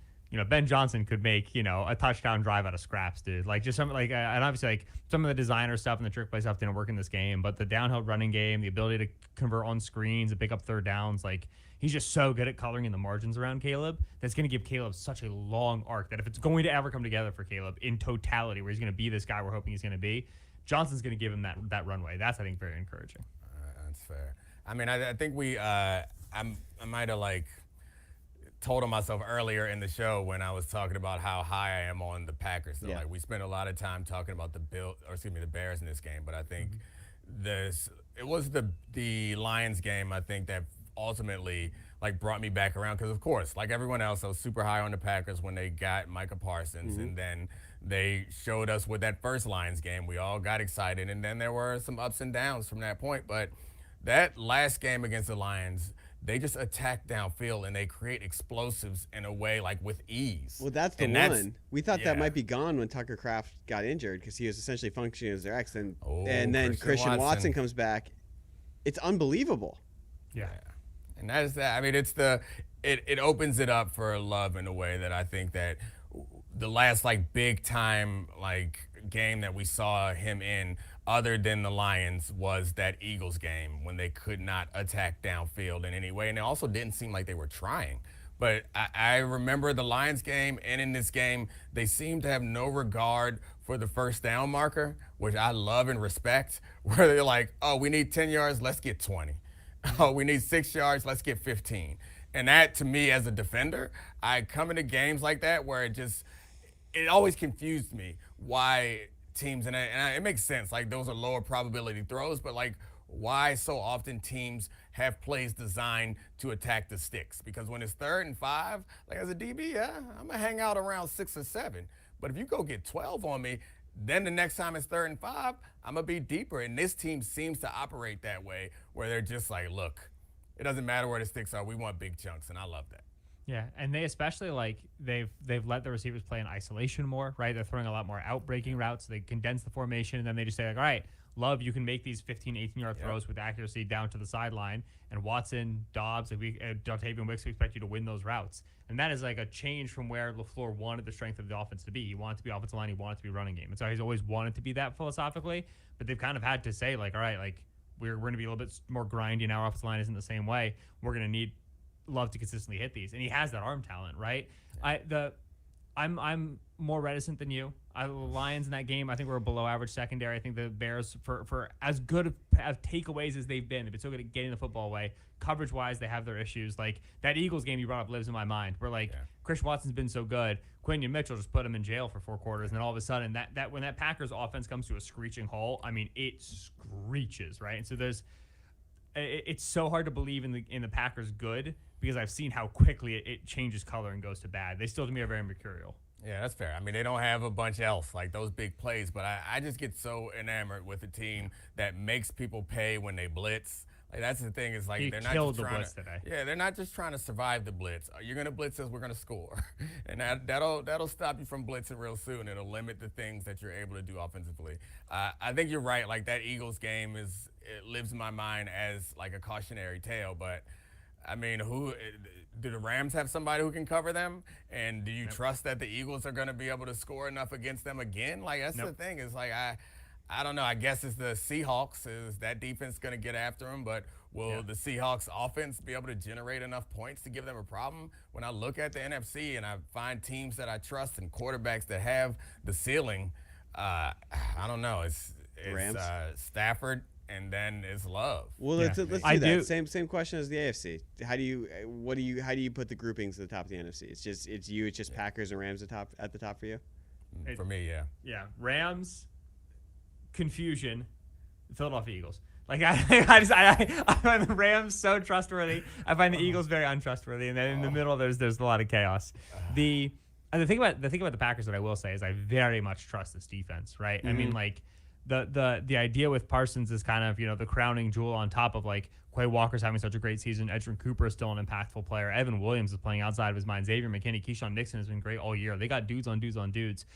Ben Johnson could make, a touchdown drive out of scraps, dude. Just something and obviously, some of the designer stuff and the trick play stuff didn't work in this game, but the downhill running game, the ability to convert on screens and pick up third downs, he's just so good at coloring in the margins around Caleb. That's going to give Caleb such a long arc that if it's going to ever come together for Caleb in totality, where he's going to be this guy we're hoping he's going to be, Johnson's going to give him that runway. That's, I think, very encouraging. That's fair. I mean, I think I might have, told on myself earlier in the show when I was talking about how high I am on the Packers. So we spent a lot of time talking about the Bears in this game, but I think it was the Lions game, I think, that ultimately brought me back around because, of course, like everyone else, I was super high on the Packers when they got Micah Parsons, and then they showed us with that first Lions game. We all got excited, and then there were some ups and downs from that point. But that last game against the Lions, they just attack downfield and they create explosives in a way with ease. Well, that's the one. We thought that might be gone when Tucker Kraft got injured because he was essentially functioning as their ex. And then Christian Watson comes back. It's unbelievable. Yeah. And that is that. I mean, it opens it up for Love in a way that I think that the last big time game that we saw him in, other than the Lions, was that Eagles game when they could not attack downfield in any way. And it also didn't seem like they were trying. But I remember the Lions game, and in this game, they seem to have no regard for the first down marker, which I love and respect, where they're like, oh, we need 10 yards, let's get 20. Oh, we need 6 yards, let's get 15. And that, to me, as a defender, I come into games like that where it always confused me why teams, and it makes sense, those are lower probability throws, but why so often teams have plays designed to attack the sticks. Because when it's 3rd and 5, like as a DB, yeah, I'm going to hang out around 6 or 7. But if you go get 12 on me, then the next time it's 3rd and 5, I'm going to be deeper. And this team seems to operate that way, where they're just like, look, it doesn't matter where the sticks are. We want big chunks, and I love that. Yeah, and they especially they've let the receivers play in isolation more, right? They're throwing a lot more out-breaking routes. So they condense the formation, and then they just say, like, all right, Love, you can make these 15, 18-yard throws with accuracy down to the sideline. And Watson, Dobbs, Dontavian Wicks, we expect you to win those routes. And that is like a change from where LaFleur wanted the strength of the offense to be. He wanted it to be offensive line. He wanted it to be running game. And so he's always wanted to be that philosophically. But they've kind of had to say, like, all right, like, we're going to be a little bit more grindy. Now our offensive line isn't the same way. We're going to need Love to consistently hit these. And he has that arm talent, right? I'm more reticent than you. The Lions in that game, I think we're a below average secondary. I think the Bears, for as good of takeaways as they've been, they've been so good at getting the football away. Coverage wise, they have their issues. Like that Eagles game you brought up lives in my mind. Where Chris Watson's been so good, Quinton Mitchell just put him in jail for 4 quarters, and then all of a sudden that when that Packers offense comes to a screeching halt, I mean it screeches, right? And so it's so hard to believe in the Packers good because I've seen how quickly it changes color and goes to bad. They still to me are very mercurial. Yeah, that's fair. I mean, they don't have a bunch else like those big plays, but I just get so enamored with a team that makes people pay when they blitz. Like that's the thing is like they're not just trying to today. Yeah, they're not just trying to survive the blitz. You're gonna blitz us, we're gonna score, and that'll stop you from blitzing real soon. It'll limit the things that you're able to do offensively. I think you're right. Like that Eagles game it lives in my mind as like a cautionary tale, but. I mean, do the Rams have somebody who can cover them? And do you trust that the Eagles are going to be able to score enough against them again? Like, that's the thing. It's like, I don't know. I guess it's the Seahawks. Is that defense going to get after them? But will the Seahawks offense be able to generate enough points to give them a problem? When I look at the NFC and I find teams that I trust and quarterbacks that have the ceiling, I don't know. It's Rams? Stafford. And then it's Love. Well, let's do that. Same question as the AFC. How do you put the groupings at the top of the NFC? It's just Packers and Rams at the top for you. For me, yeah. Yeah, Rams, confusion, Philadelphia Eagles. Like I find the Rams so trustworthy. I find the Eagles very untrustworthy, and then in the middle there's a lot of chaos. The thing about the Packers that I will say is I very much trust this defense. Right? Mm-hmm. I mean like. The idea with Parsons is kind of, the crowning jewel on top of like Quay Walker's having such a great season. Edgerrin Cooper is still an impactful player. Evan Williams is playing outside of his mind. Xavier McKinney, Keyshawn Nixon has been great all year. They got dudes on dudes on dudes.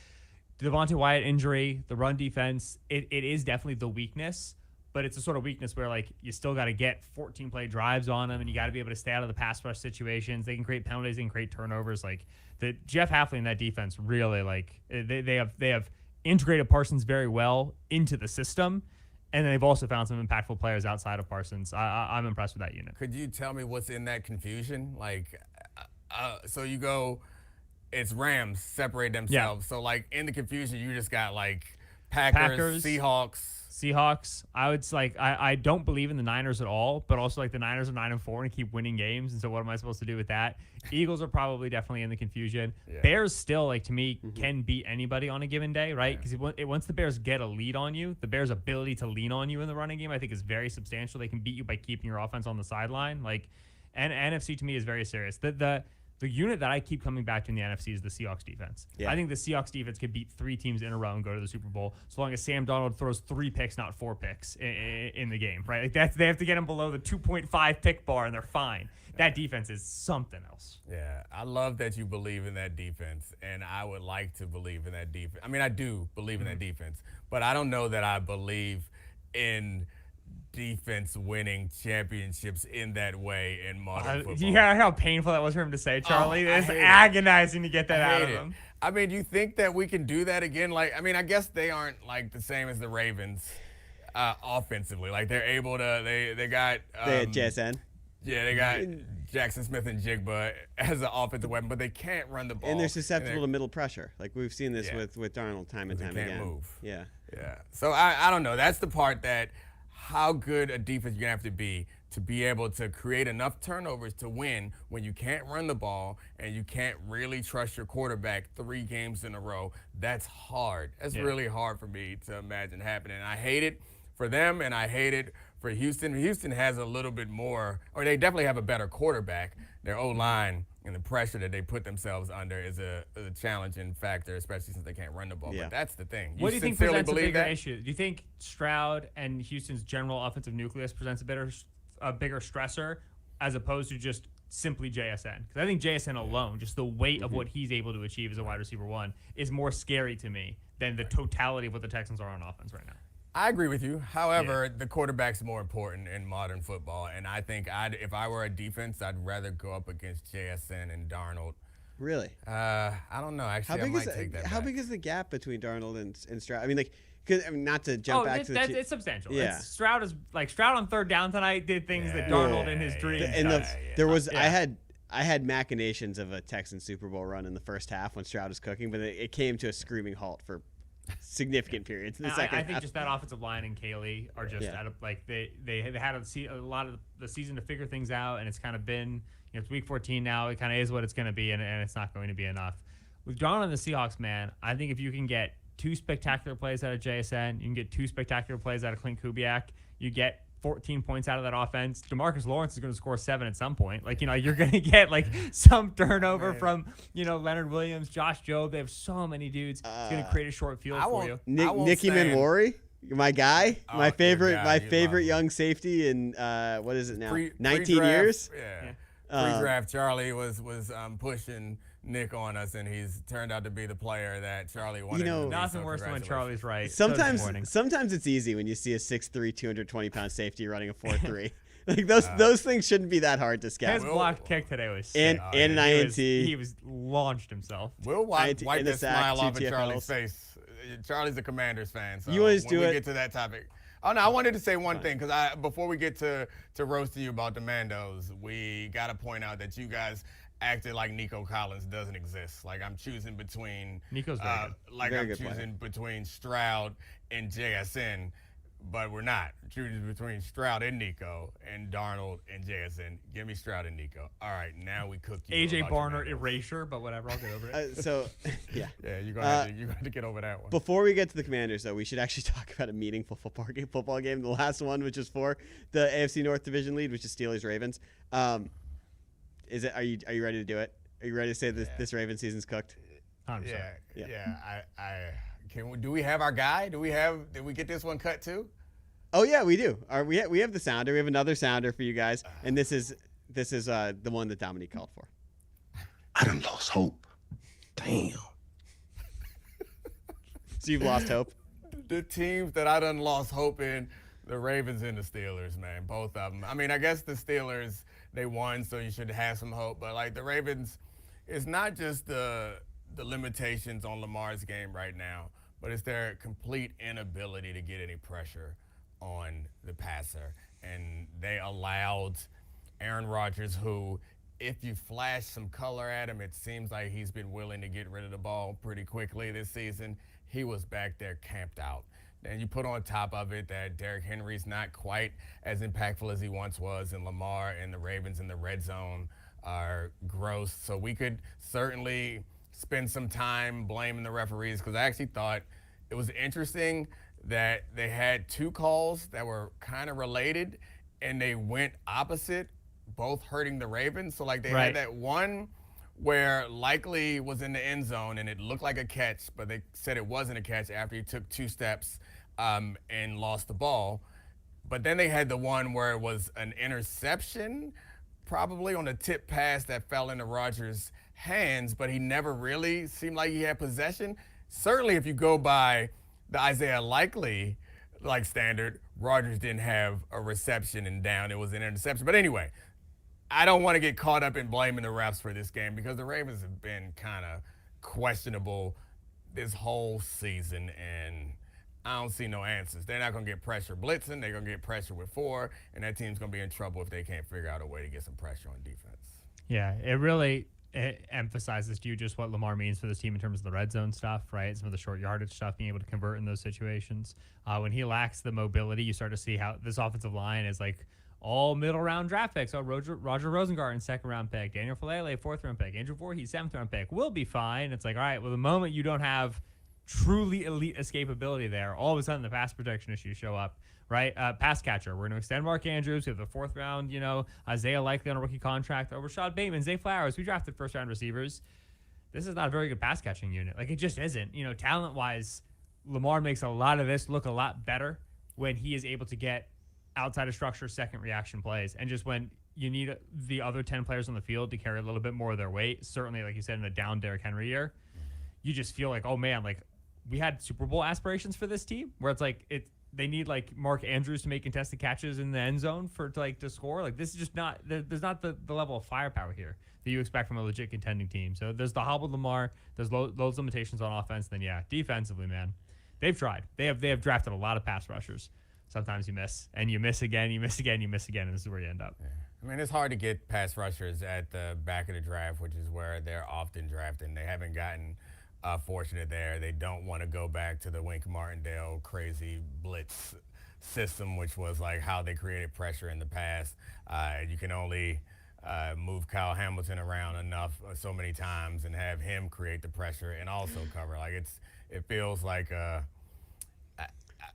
The Devontae Wyatt injury, the run defense, it is definitely the weakness, but it's a sort of weakness where like you still got to get 14 play drives on them and you got to be able to stay out of the pass rush situations. They can create penalties, they can create turnovers. Like the Jeff Hafley in that defense really like they have integrated Parsons very well into the system, and they've also found some impactful players outside of Parsons. I'm impressed with that unit. Could you tell me what's in that confusion? Like, so you go, it's Rams separate themselves. So like in the confusion, you just got like Packers. Seahawks. I don't believe in the Niners at all, but also like the Niners are 9-4 and keep winning games. And so what am I supposed to do with that? Eagles are probably definitely in the confusion. Yeah. Bears still, like to me, can beat anybody on a given day, right? Because once the Bears get a lead on you, the Bears' ability to lean on you in the running game, I think, is very substantial. They can beat you by keeping your offense on the sideline. Like, and NFC to me is very serious. The unit that I keep coming back to in the NFC is the Seahawks defense. Yeah. I think the Seahawks defense could beat 3 teams in a row and go to the Super Bowl, so long as Sam Darnold throws 3 picks, not 4 picks in the game, right? Like they have to get them below the 2.5 pick bar, and they're fine. That defense is something else. Yeah, I love that you believe in that defense, and I would like to believe in that defense. I mean, I do believe in that defense, but I don't know that I believe in defense winning championships in that way in modern football. You hear how painful that was for him to say, Charlie? It's agonizing to get that out of him. I mean, do you think that we can do that again? Like, I mean, I guess they aren't like the same as the Ravens offensively. Like they're able to, they got they had JSN. Yeah, they got Jackson Smith and Jigba as an offensive weapon, but they can't run the ball. And they're susceptible to middle pressure. Like we've seen this with Darnold time and time again. They can't move. Yeah. So I don't know. That's the part that how good a defense you're going to be able to create enough turnovers to win when you can't run the ball and you can't really trust your quarterback 3 games in a row. That's hard. That's really hard for me to imagine happening. I hate it for them, and I hate it for Houston. Houston has a little bit more, or they definitely have a better quarterback. Their O-line and the pressure that they put themselves under is a challenging factor, especially since they can't run the ball. Yeah. But that's the thing. What do you think sincerely presents a believe bigger that? issue? Do you think Stroud and Houston's general offensive nucleus presents a bigger stressor as opposed to just simply JSN? Because I think JSN alone, just the weight of what he's able to achieve as a wide receiver one, is more scary to me than the totality of what the Texans are on offense right now. I agree with you. However, the quarterback's more important in modern football, and I think if I were a defense, I'd rather go up against JSN and Darnold. Really? I don't know. Actually, I might take that How back. big is the gap between Darnold and Stroud? I mean, like, cause, I mean, not to jump back to the it's substantial. Yeah. Stroud on third down tonight did things that Darnold in his dreams. And there was Yeah. I had machinations of a Texans Super Bowl run in the first half when Stroud was cooking, but it came to a screaming halt for significant periods in the second I think half. just that offensive line and Kaylee are just Yeah. out of like they had a lot of the season to figure things out, and it's kind of been it's week 14 now. It kind of is what it's going to be, and it's not going to be enough. With Darnold and the Seahawks, man, I think if you can get 2 spectacular plays out of JSN, you can get 2 spectacular plays out of Clint Kubiak, you get 14 points out of that offense. DeMarcus Lawrence is going to score 7 at some point. Like, you're going to get like some turnover from, Leonard Williams, Josh Jobe. They have so many dudes. It's going to create a short field for you. Nicky Manwari, my guy, my favorite, guy. You love him. young safety in what is it now? 19 Pre-draft, years. Yeah. Pre-draft, Charlie was pushing Nick on us, and he's turned out to be the player that Charlie wanted. You know, to be, Nothing so worse than when congratulations. Charlie's right. So disappointing. Sometimes it's easy when you see a 6'3", 220-pound safety running a 4.3. Like those things shouldn't be that hard to scout. His blocked kick today was And sick. an INT. He was launched himself. We'll wipe in the that sack, smile off 2 of Charlie's TFLs. face. Charlie's a Commanders fan, so You want to when do we it? get to that topic. Oh, no, I wanted to say one thing, because before we get to roasting you about the Mandos, we got to point out that you guys acted like Nico Collins doesn't exist. Like, I'm choosing between Nico's very good. like Very I'm good choosing player. between Stroud and JSN, but we're not. Choosing between Stroud and Nico and Darnold and JSN. Give me Stroud and Nico. All right, now we cooked you. AJ about your Barner Mandos. erasure, but whatever, I'll get over it. So, yeah. Yeah, you're going to have to get over that one. Before we get to the Commanders, though, we should actually talk about a meaningful football game. The last one, which is for the AFC North Division lead, which is Steelers Ravens. Are you ready to do it? Are you ready to say this Ravens season's cooked? 100%. Do we have our guy? Did we get this one cut too? Oh yeah, we do. We have the sounder. We have another sounder for you guys, and this is the one that Domonique called for. I done lost hope. Damn. So you've lost hope. The teams that I done lost hope in, the Ravens and the Steelers, man, both of them. I mean, I guess the Steelers, they won, so you should have some hope. But like the Ravens, it's not just the limitations on Lamar's game right now, but it's their complete inability to get any pressure on the passer. And they allowed Aaron Rodgers, who, if you flash some color at him, it seems like he's been willing to get rid of the ball pretty quickly this season. He was back there camped out. Then you put on top of it that Derrick Henry's not quite as impactful as he once was, and Lamar and the Ravens in the red zone are gross. So we could certainly spend some time blaming the referees, because I actually thought it was interesting that they had 2 calls that were kind of related, and they went opposite, both hurting the Ravens. So like they had that one where Likely was in the end zone and it looked like a catch, but they said it wasn't a catch after he took 2 steps and lost the ball. But then they had the one where it was an interception, probably on a tip pass that fell into Rodgers' hands, but he never really seemed like he had possession. Certainly if you go by the Isaiah Likely standard, Rodgers didn't have a reception and down. It was an interception. But anyway, I don't want to get caught up in blaming the refs for this game, because the Ravens have been kind of questionable this whole season, and I don't see no answers. They're not going to get pressure blitzing. They're going to get pressure with 4, and that team's going to be in trouble if they can't figure out a way to get some pressure on defense. Yeah, it emphasizes to you just what Lamar means for this team in terms of the red zone stuff, right? Some of the short yardage stuff, being able to convert in those situations. When he lacks the mobility, you start to see how this offensive line is like all middle round draft picks. Oh, Roger Rosengarten, 2nd round pick. Daniel Falele, 4th round pick. Andrew Voorhees, 7th round pick. We'll be fine. It's like, all right, well, the moment you don't have truly elite escapability there, all of a sudden the pass protection issues show up, right? Pass catcher. We're going to extend Mark Andrews. We have the 4th round, Isaiah Likely on a rookie contract. Rashad Bateman, Zay Flowers. We drafted 1st-round receivers. This is not a very good pass catching unit. Like, it just isn't. Talent-wise, Lamar makes a lot of this look a lot better when he is able to get outside of structure second reaction plays. And just when you need the other 10 players on the field to carry a little bit more of their weight, certainly, like you said, in a down Derrick Henry year, you just feel like, oh, man, like, we had Super Bowl aspirations for this team where it's like they need like Mark Andrews to make contested catches in the end zone to score. Like, this is just not there's not the level of firepower here that you expect from a legit contending team. So there's the hobbled Lamar, there's loads of limitations on offense. Then defensively, man, they've tried. They have drafted a lot of pass rushers. Sometimes you miss, and you miss again, you miss again, you miss again, and this is where you end up. Yeah. I mean, it's hard to get pass rushers at the back of the draft, which is where they're often drafted. They haven't gotten fortunate there. They don't want to go back to the Wink Martindale crazy blitz system, which was like how they created pressure in the past. You can only move Kyle Hamilton around enough so many times and have him create the pressure and also cover. Like, it feels like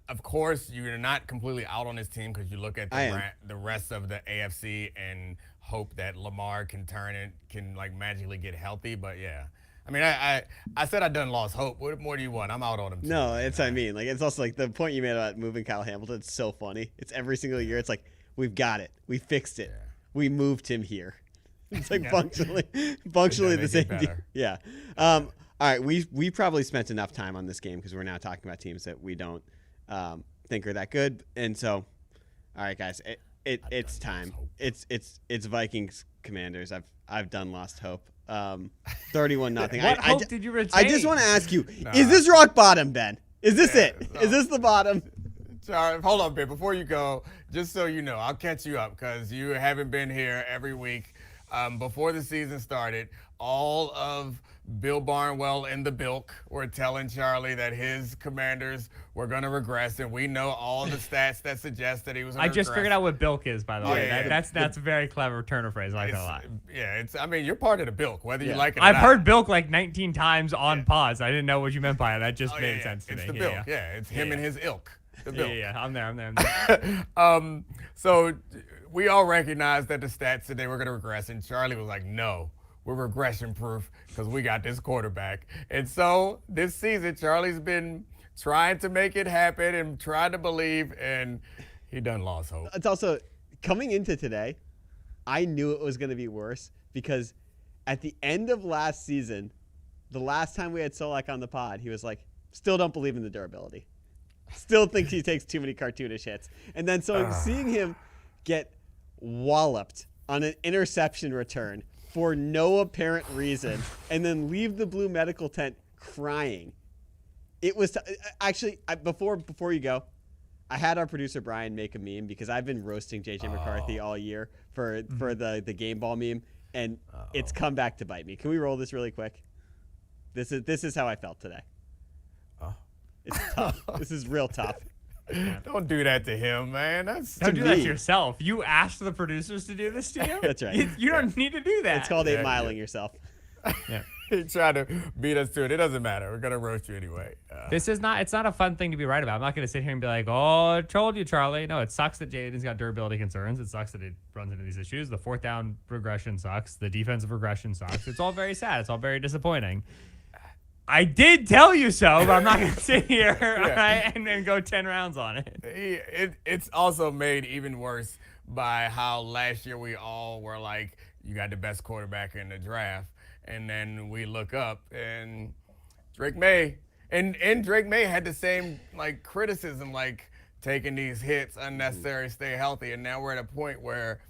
of course you're not completely out on this team because you look at the rest of the AFC and hope that Lamar can like magically get healthy. But yeah, I mean, I said I done lost hope. What more do you want? I'm out on him too. No, it's what I mean. Like, it's also like the point you made about moving Kyle Hamilton. It's so funny. It's every single year. It's like, we've got it. We fixed it. Yeah. We moved him here. It's like functionally the same thing. Yeah. All right. We probably spent enough time on this game because we're now talking about teams that we don't think are that good. And so, all right, guys, it's time. It's Vikings Commanders. I've done lost hope. 31-0. What hope did you retain? I just want to ask you: is this rock bottom, Ben? Is this it? Is this the bottom? Sorry, hold on, Ben. Before you go, just so you know, I'll catch you up because you haven't been here every week. Before the season started, all of Bill Barnwell and the Bilk were telling Charlie that his Commanders were going to regress, and we know all the stats that suggest that he was going to regress. I just figured out what Bilk is, by the way. Yeah. That's a very clever turn of phrase. I like that a lot. Yeah, I mean, you're part of the Bilk, whether you like it or I've not. heard Bilk like 19 times on pause. I didn't know what you meant by it. That just made sense to it's me. The Bilk. Yeah, it's him and his ilk. The Bilk. Yeah, I'm there. So we all recognized that the stats said they were going to regress, and Charlie was like, no. We're regression proof because we got this quarterback. And so this season, Charlie's been trying to make it happen and trying to believe, and he done lost hope. It's also coming into today, I knew it was going to be worse because at the end of last season, the last time we had Solak on the pod, he was like, still don't believe in the durability. Still thinks he takes too many cartoonish hits. And then so seeing him get walloped on an interception return for no apparent reason, and then leave the blue medical tent crying. It was actually before you go, I had our producer Brian make a meme because I've been roasting JJ McCarthy all year for the game ball meme, and it's come back to bite me. Can we roll this really quick? This is how I felt today. It's tough. This is real tough. Don't do that to him, man. Don't do that to yourself. You asked the producers to do this to you? That's right. You don't need to do that. It's called 8-miling yourself. Yeah. He tried to beat us to it. It doesn't matter. We're going to roast you anyway. It's not a fun thing to be right about. I'm not going to sit here and be like, oh, I told you, Charlie. No, it sucks that Jaden's got durability concerns. It sucks that it runs into these issues. The 4th down regression sucks. The defensive regression sucks. It's all very sad. It's all very disappointing. I did tell you so, but I'm not going to sit here right, and go 10 rounds on it. It's also made even worse by how last year we all were like, you got the best quarterback in the draft. And then we look up and Drake May. And Drake May had the same like criticism, like taking these hits, unnecessary, stay healthy. And now we're at a point where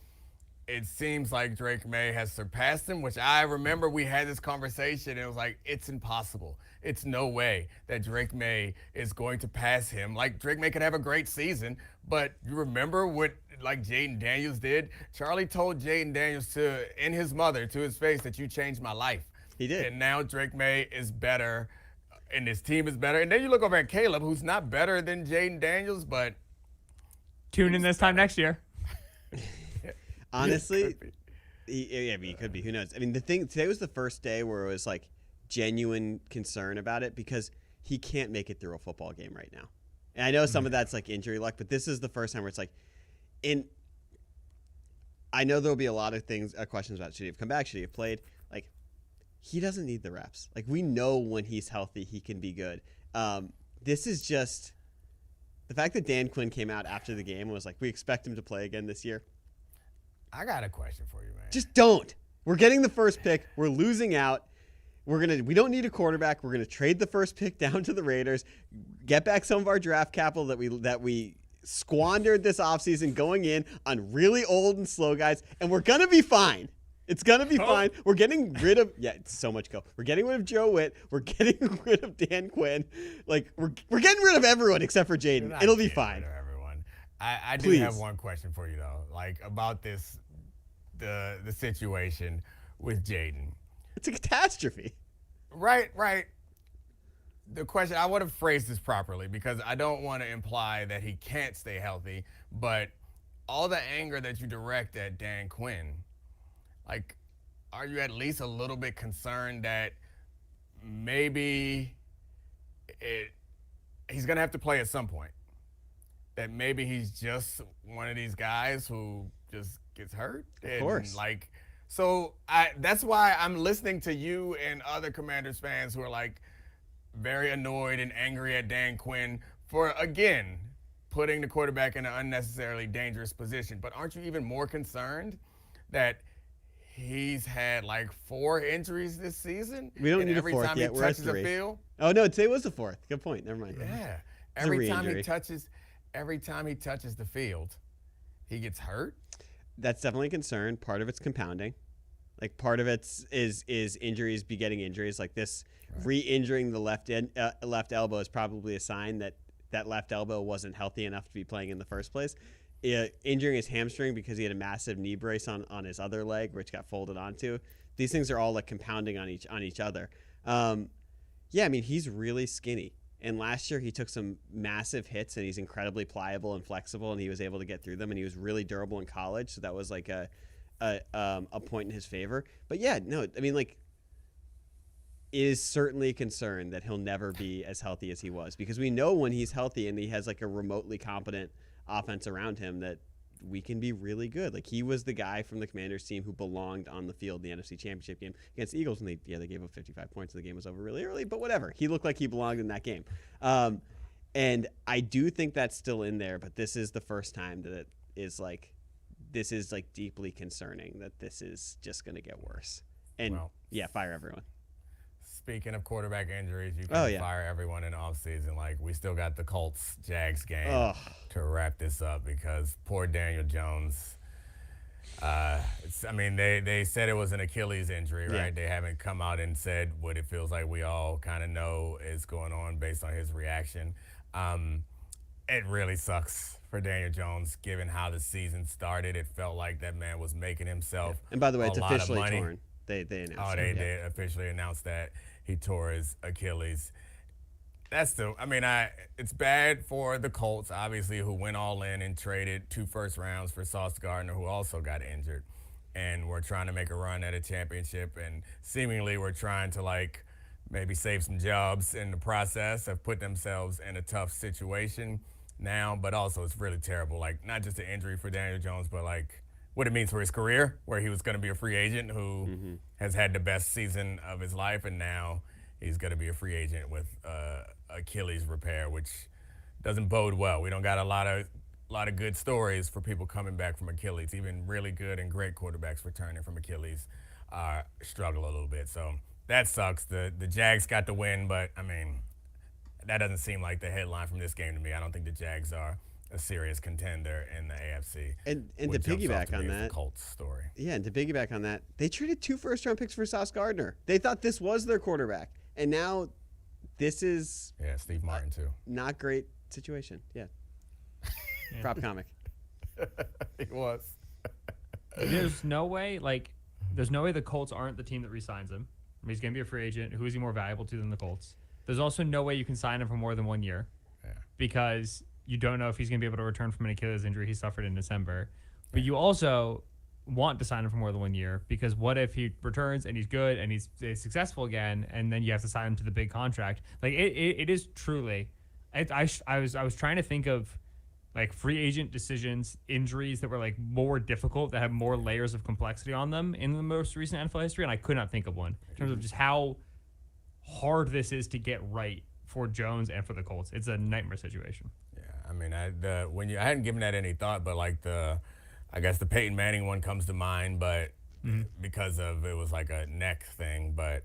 it seems like Drake May has surpassed him, which I remember we had this conversation. And it was like, it's impossible. It's no way that Drake May is going to pass him. Like, Drake May could have a great season, but you remember what, like, Jaden Daniels did? Charlie told Jaden Daniels in his mother, to his face, that you changed my life. He did. And now Drake May is better, and his team is better. And then you look over at Caleb, who's not better than Jaden Daniels, but tune in this time next year. Honestly, he could be. Who knows? I mean, the thing today was the first day where it was like genuine concern about it because he can't make it through a football game right now. And I know some of that's like injury luck, but this is the first time where it's like, I know there'll be a lot of questions about should he have come back, should he have played? Like, he doesn't need the reps. Like, we know when he's healthy, he can be good. This is just the fact that Dan Quinn came out after the game and was like, we expect him to play again this year. I got a question for you, man. Just don't. We're getting the first pick. We're losing out. We don't need a quarterback. We're gonna trade the first pick down to the Raiders, get back some of our draft capital that we squandered this offseason going in on really old and slow guys, and we're gonna be fine. It's gonna be fine. We're getting rid of it's so much go. We're getting rid of Joe Witt. We're getting rid of Dan Quinn. Like we're getting rid of everyone except for Jaden. It'll be fine. Rid of everyone. I do Please. have one question for you though, like about this the situation with Jaden. It's a catastrophe. Right. The question, I want to phrase this properly because I don't want to imply that he can't stay healthy, but all the anger that you direct at Dan Quinn, like, are you at least a little bit concerned that maybe he's going to have to play at some point? That maybe he's just one of these guys who just gets hurt? Of course. So that's why I'm listening to you and other Commanders fans who are like very annoyed and angry at Dan Quinn for, again, putting the quarterback in an unnecessarily dangerous position. But aren't you even more concerned that he's had like 4 injuries this season? We don't and need a every fourth time yet. he We're at touches the 3. field? Oh, no, today was the 4th. Good point. Never mind. Yeah. a Every time he touches the field, he gets hurt. That's definitely a concern. Part of it's compounding. Like part of it is injuries begetting injuries. Like this re-injuring the left elbow is probably a sign that left elbow wasn't healthy enough to be playing in the first place. Injuring his hamstring because he had a massive knee brace on his other leg, which got folded onto. These things are all like compounding on each other. Yeah, I mean he's really skinny. And last year he took some massive hits, and he's incredibly pliable and flexible, and he was able to get through them. And he was really durable in college, so that was like a point in his favor. But yeah, no, I mean like, it is certainly a concern that he'll never be as healthy as he was, because we know when he's healthy and he has like a remotely competent offense around him that we can be really good. Like he was the guy from the Commanders team who belonged on the field in the NFC Championship game against the Eagles, and they gave up 55 points and the game was over really early, but whatever. He looked like he belonged in that game. And I do think that's still in there, but this is the first time that it is like, this is like deeply concerning that this is just going to get worse. And fire everyone. Speaking of quarterback injuries, you can fire everyone in the offseason. Like, we still got the Colts-Jags game to wrap this up because poor Daniel Jones. They said it was an Achilles injury, right? They haven't come out and said what it feels like we all kind of know is going on based on his reaction. It really sucks for Daniel Jones, given how the season started. It felt like that man was making himself And by the way, it's a lot of officially money. torn. They announced Oh, they did officially announce that he tore his Achilles. It's bad for the Colts, obviously, who went all in and traded 2 first rounds for Sauce Gardner, who also got injured. And we're trying to make a run at a championship, and seemingly we're trying to like maybe save some jobs in the process, have put themselves in a tough situation now, but also it's really terrible. Like, not just an injury for Daniel Jones, but like what it means for his career, where he was going to be a free agent who has had the best season of his life, and now he's going to be a free agent with Achilles repair, which doesn't bode well. We don't got a lot of good stories for people coming back from Achilles. Even really good and great quarterbacks returning from Achilles struggle a little bit. So that sucks. The Jags got the win, but I mean, that doesn't seem like the headline from this game to me. I don't think the Jags are a serious contender in the AFC. And to piggyback on that, Colts story. Yeah, and to piggyback on that, they traded 2 first-round picks for Sauce Gardner. They thought this was their quarterback, and now this is Steve Martin too. Not great situation. Yeah. Prop comic. It was. There's no way the Colts aren't the team that re-signs him. I mean, he's going to be a free agent. Who is he more valuable to than the Colts? There's also no way you can sign him for more than 1 year because you don't know if he's going to be able to return from an Achilles injury he suffered in December. But you also want to sign him for more than 1 year, because what if he returns and he's good and he's successful again, and then you have to sign him to the big contract? Like it is truly. I was trying to think of like free agent decisions, injuries that were like more difficult, that have more layers of complexity on them in the most recent NFL history, and I could not think of one in terms of just how hard this is to get right for Jones and for the Colts. It's a nightmare situation. Yeah, I mean, I hadn't given that any thought, but like I guess the Peyton Manning one comes to mind, but because of it was like a neck thing, but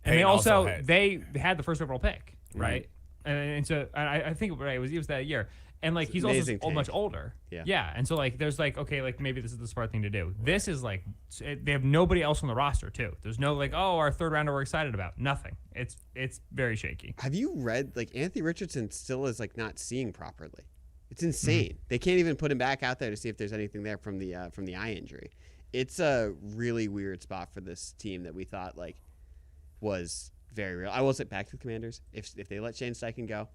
and Peyton they had the first overall pick, right? And so I think it was that year. And like he's also much older. Yeah. And so like there's like, okay, like maybe this is the smart thing to do. This is like they have nobody else on the roster too. There's no like, oh, our third rounder we're excited about. Nothing. It's very shaky. Have you read like Anthony Richardson still is like not seeing properly? It's insane. They can't even put him back out there to see if there's anything there from the eye injury. It's a really weird spot for this team that we thought like was very real. I will say back to the Commanders. If they let Shane Steichen go,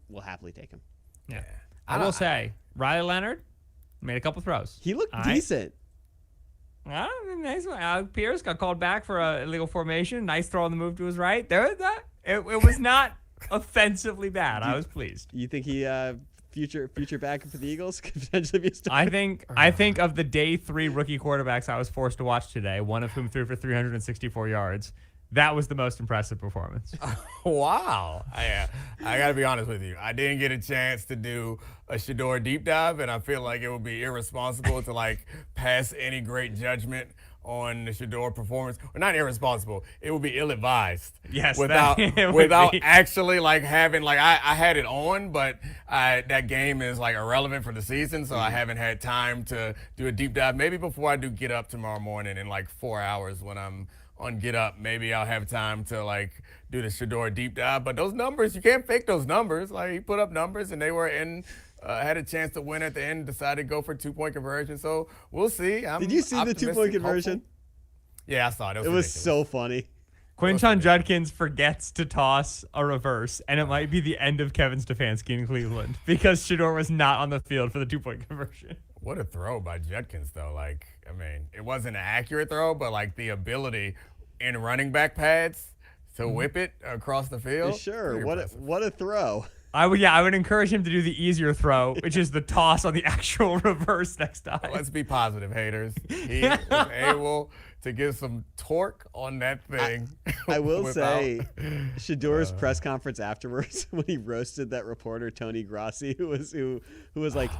we'll happily take him. Yeah. I will say, Riley Leonard made a couple throws. He looked decent. Nice one. Alec Pierce got called back for a illegal formation. Nice throw on the move to his right. It was not offensively bad. I was pleased. You think he future backup for the Eagles could potentially be a star? I think of the day 3 rookie quarterbacks I was forced to watch today, one of whom threw for 364 yards. That was the most impressive performance. Wow. I got to be honest with you. I didn't get a chance to do a Shedeur deep dive, and I feel like it would be irresponsible to like pass any great judgment on the Shedeur performance. Or not irresponsible. It would be ill-advised. Yes. Without actually like having like I had it on, but that game is like irrelevant for the season, so I haven't had time to do a deep dive. Maybe before I do Get Up tomorrow morning in like 4 hours when I'm on Get Up, maybe I'll have time to like do the Shedeur deep dive. But those numbers, you can't fake those numbers. Like he put up numbers and they were in, had a chance to win at the end, decided to go for 2-point conversion. So we'll see. Did you see the 2-point conversion? Hopeful. Yeah, I saw it. It was so funny. Quinshon Judkins forgets to toss a reverse, and it might be the end of Kevin Stefanski in Cleveland because Shedeur was not on the field for the 2-point conversion. What a throw by Judkins, though. Like, I mean, it wasn't an accurate throw, but like the ability in running back pads to whip it across the field. Sure. What a throw. I would encourage him to do the easier throw, which is the toss on the actual reverse next time. Let's be positive, haters. He was able to get some torque on that thing. I will say, Shedeur's press conference afterwards when he roasted that reporter Tony Grossi, who was like,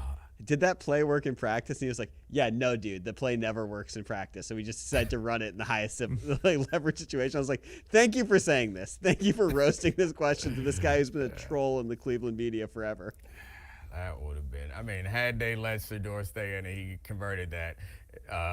did that play work in practice? And he was like, yeah, no, dude, the play never works in practice. So we just decided to run it in the highest leverage situation. I was like, thank you for saying this. Thank you for roasting this question to this guy who's been a troll in the Cleveland media forever. That would have been, I mean, had they let Shedeur stay in and he converted that,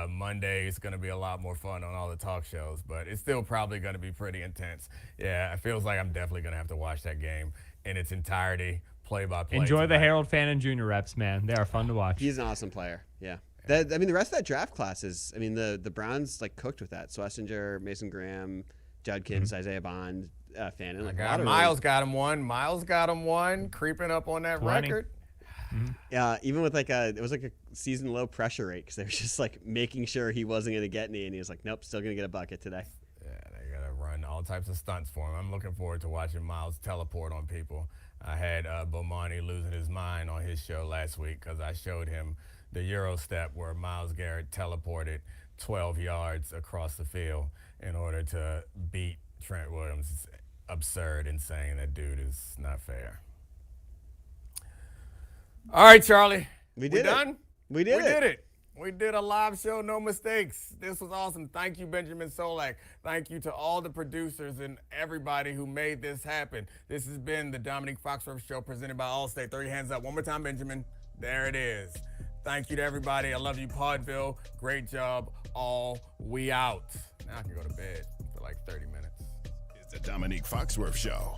Monday is going to be a lot more fun on all the talk shows, but it's still probably going to be pretty intense. Yeah, it feels like I'm definitely going to have to watch that game in its entirety. Play-by-play. Enjoy the Harold Fannin Jr. reps, man. They are fun to watch. He's an awesome player. Yeah. The rest of that draft class is, I mean, the Browns like cooked with that. Swessinger, Mason Graham, Judkins, Isaiah Bond, Fannin. Like Miles got him one. Creeping up on that 20. record. Yeah, even with it was like a season low pressure rate because they were just like making sure he wasn't going to get any, and he was like, nope, still going to get a bucket today. Yeah, they got to run all types of stunts for him. I'm looking forward to watching Miles teleport on people. I had Bomani losing his mind on his show last week because I showed him the Euro step where Myles Garrett teleported 12 yards across the field in order to beat Trent Williams. It's absurd, insane. That dude is not fair. All right, Charlie. We done? We did it. We did a live show, no mistakes. This was awesome. Thank you, Benjamin Solak. Thank you to all the producers and everybody who made this happen. This has been the Domonique Foxworth Show presented by Allstate. Throw your hands up one more time, Benjamin. There it is. Thank you to everybody. I love you, Podville. Great job. We out. Now I can go to bed for like 30 minutes. It's the Domonique Foxworth Show.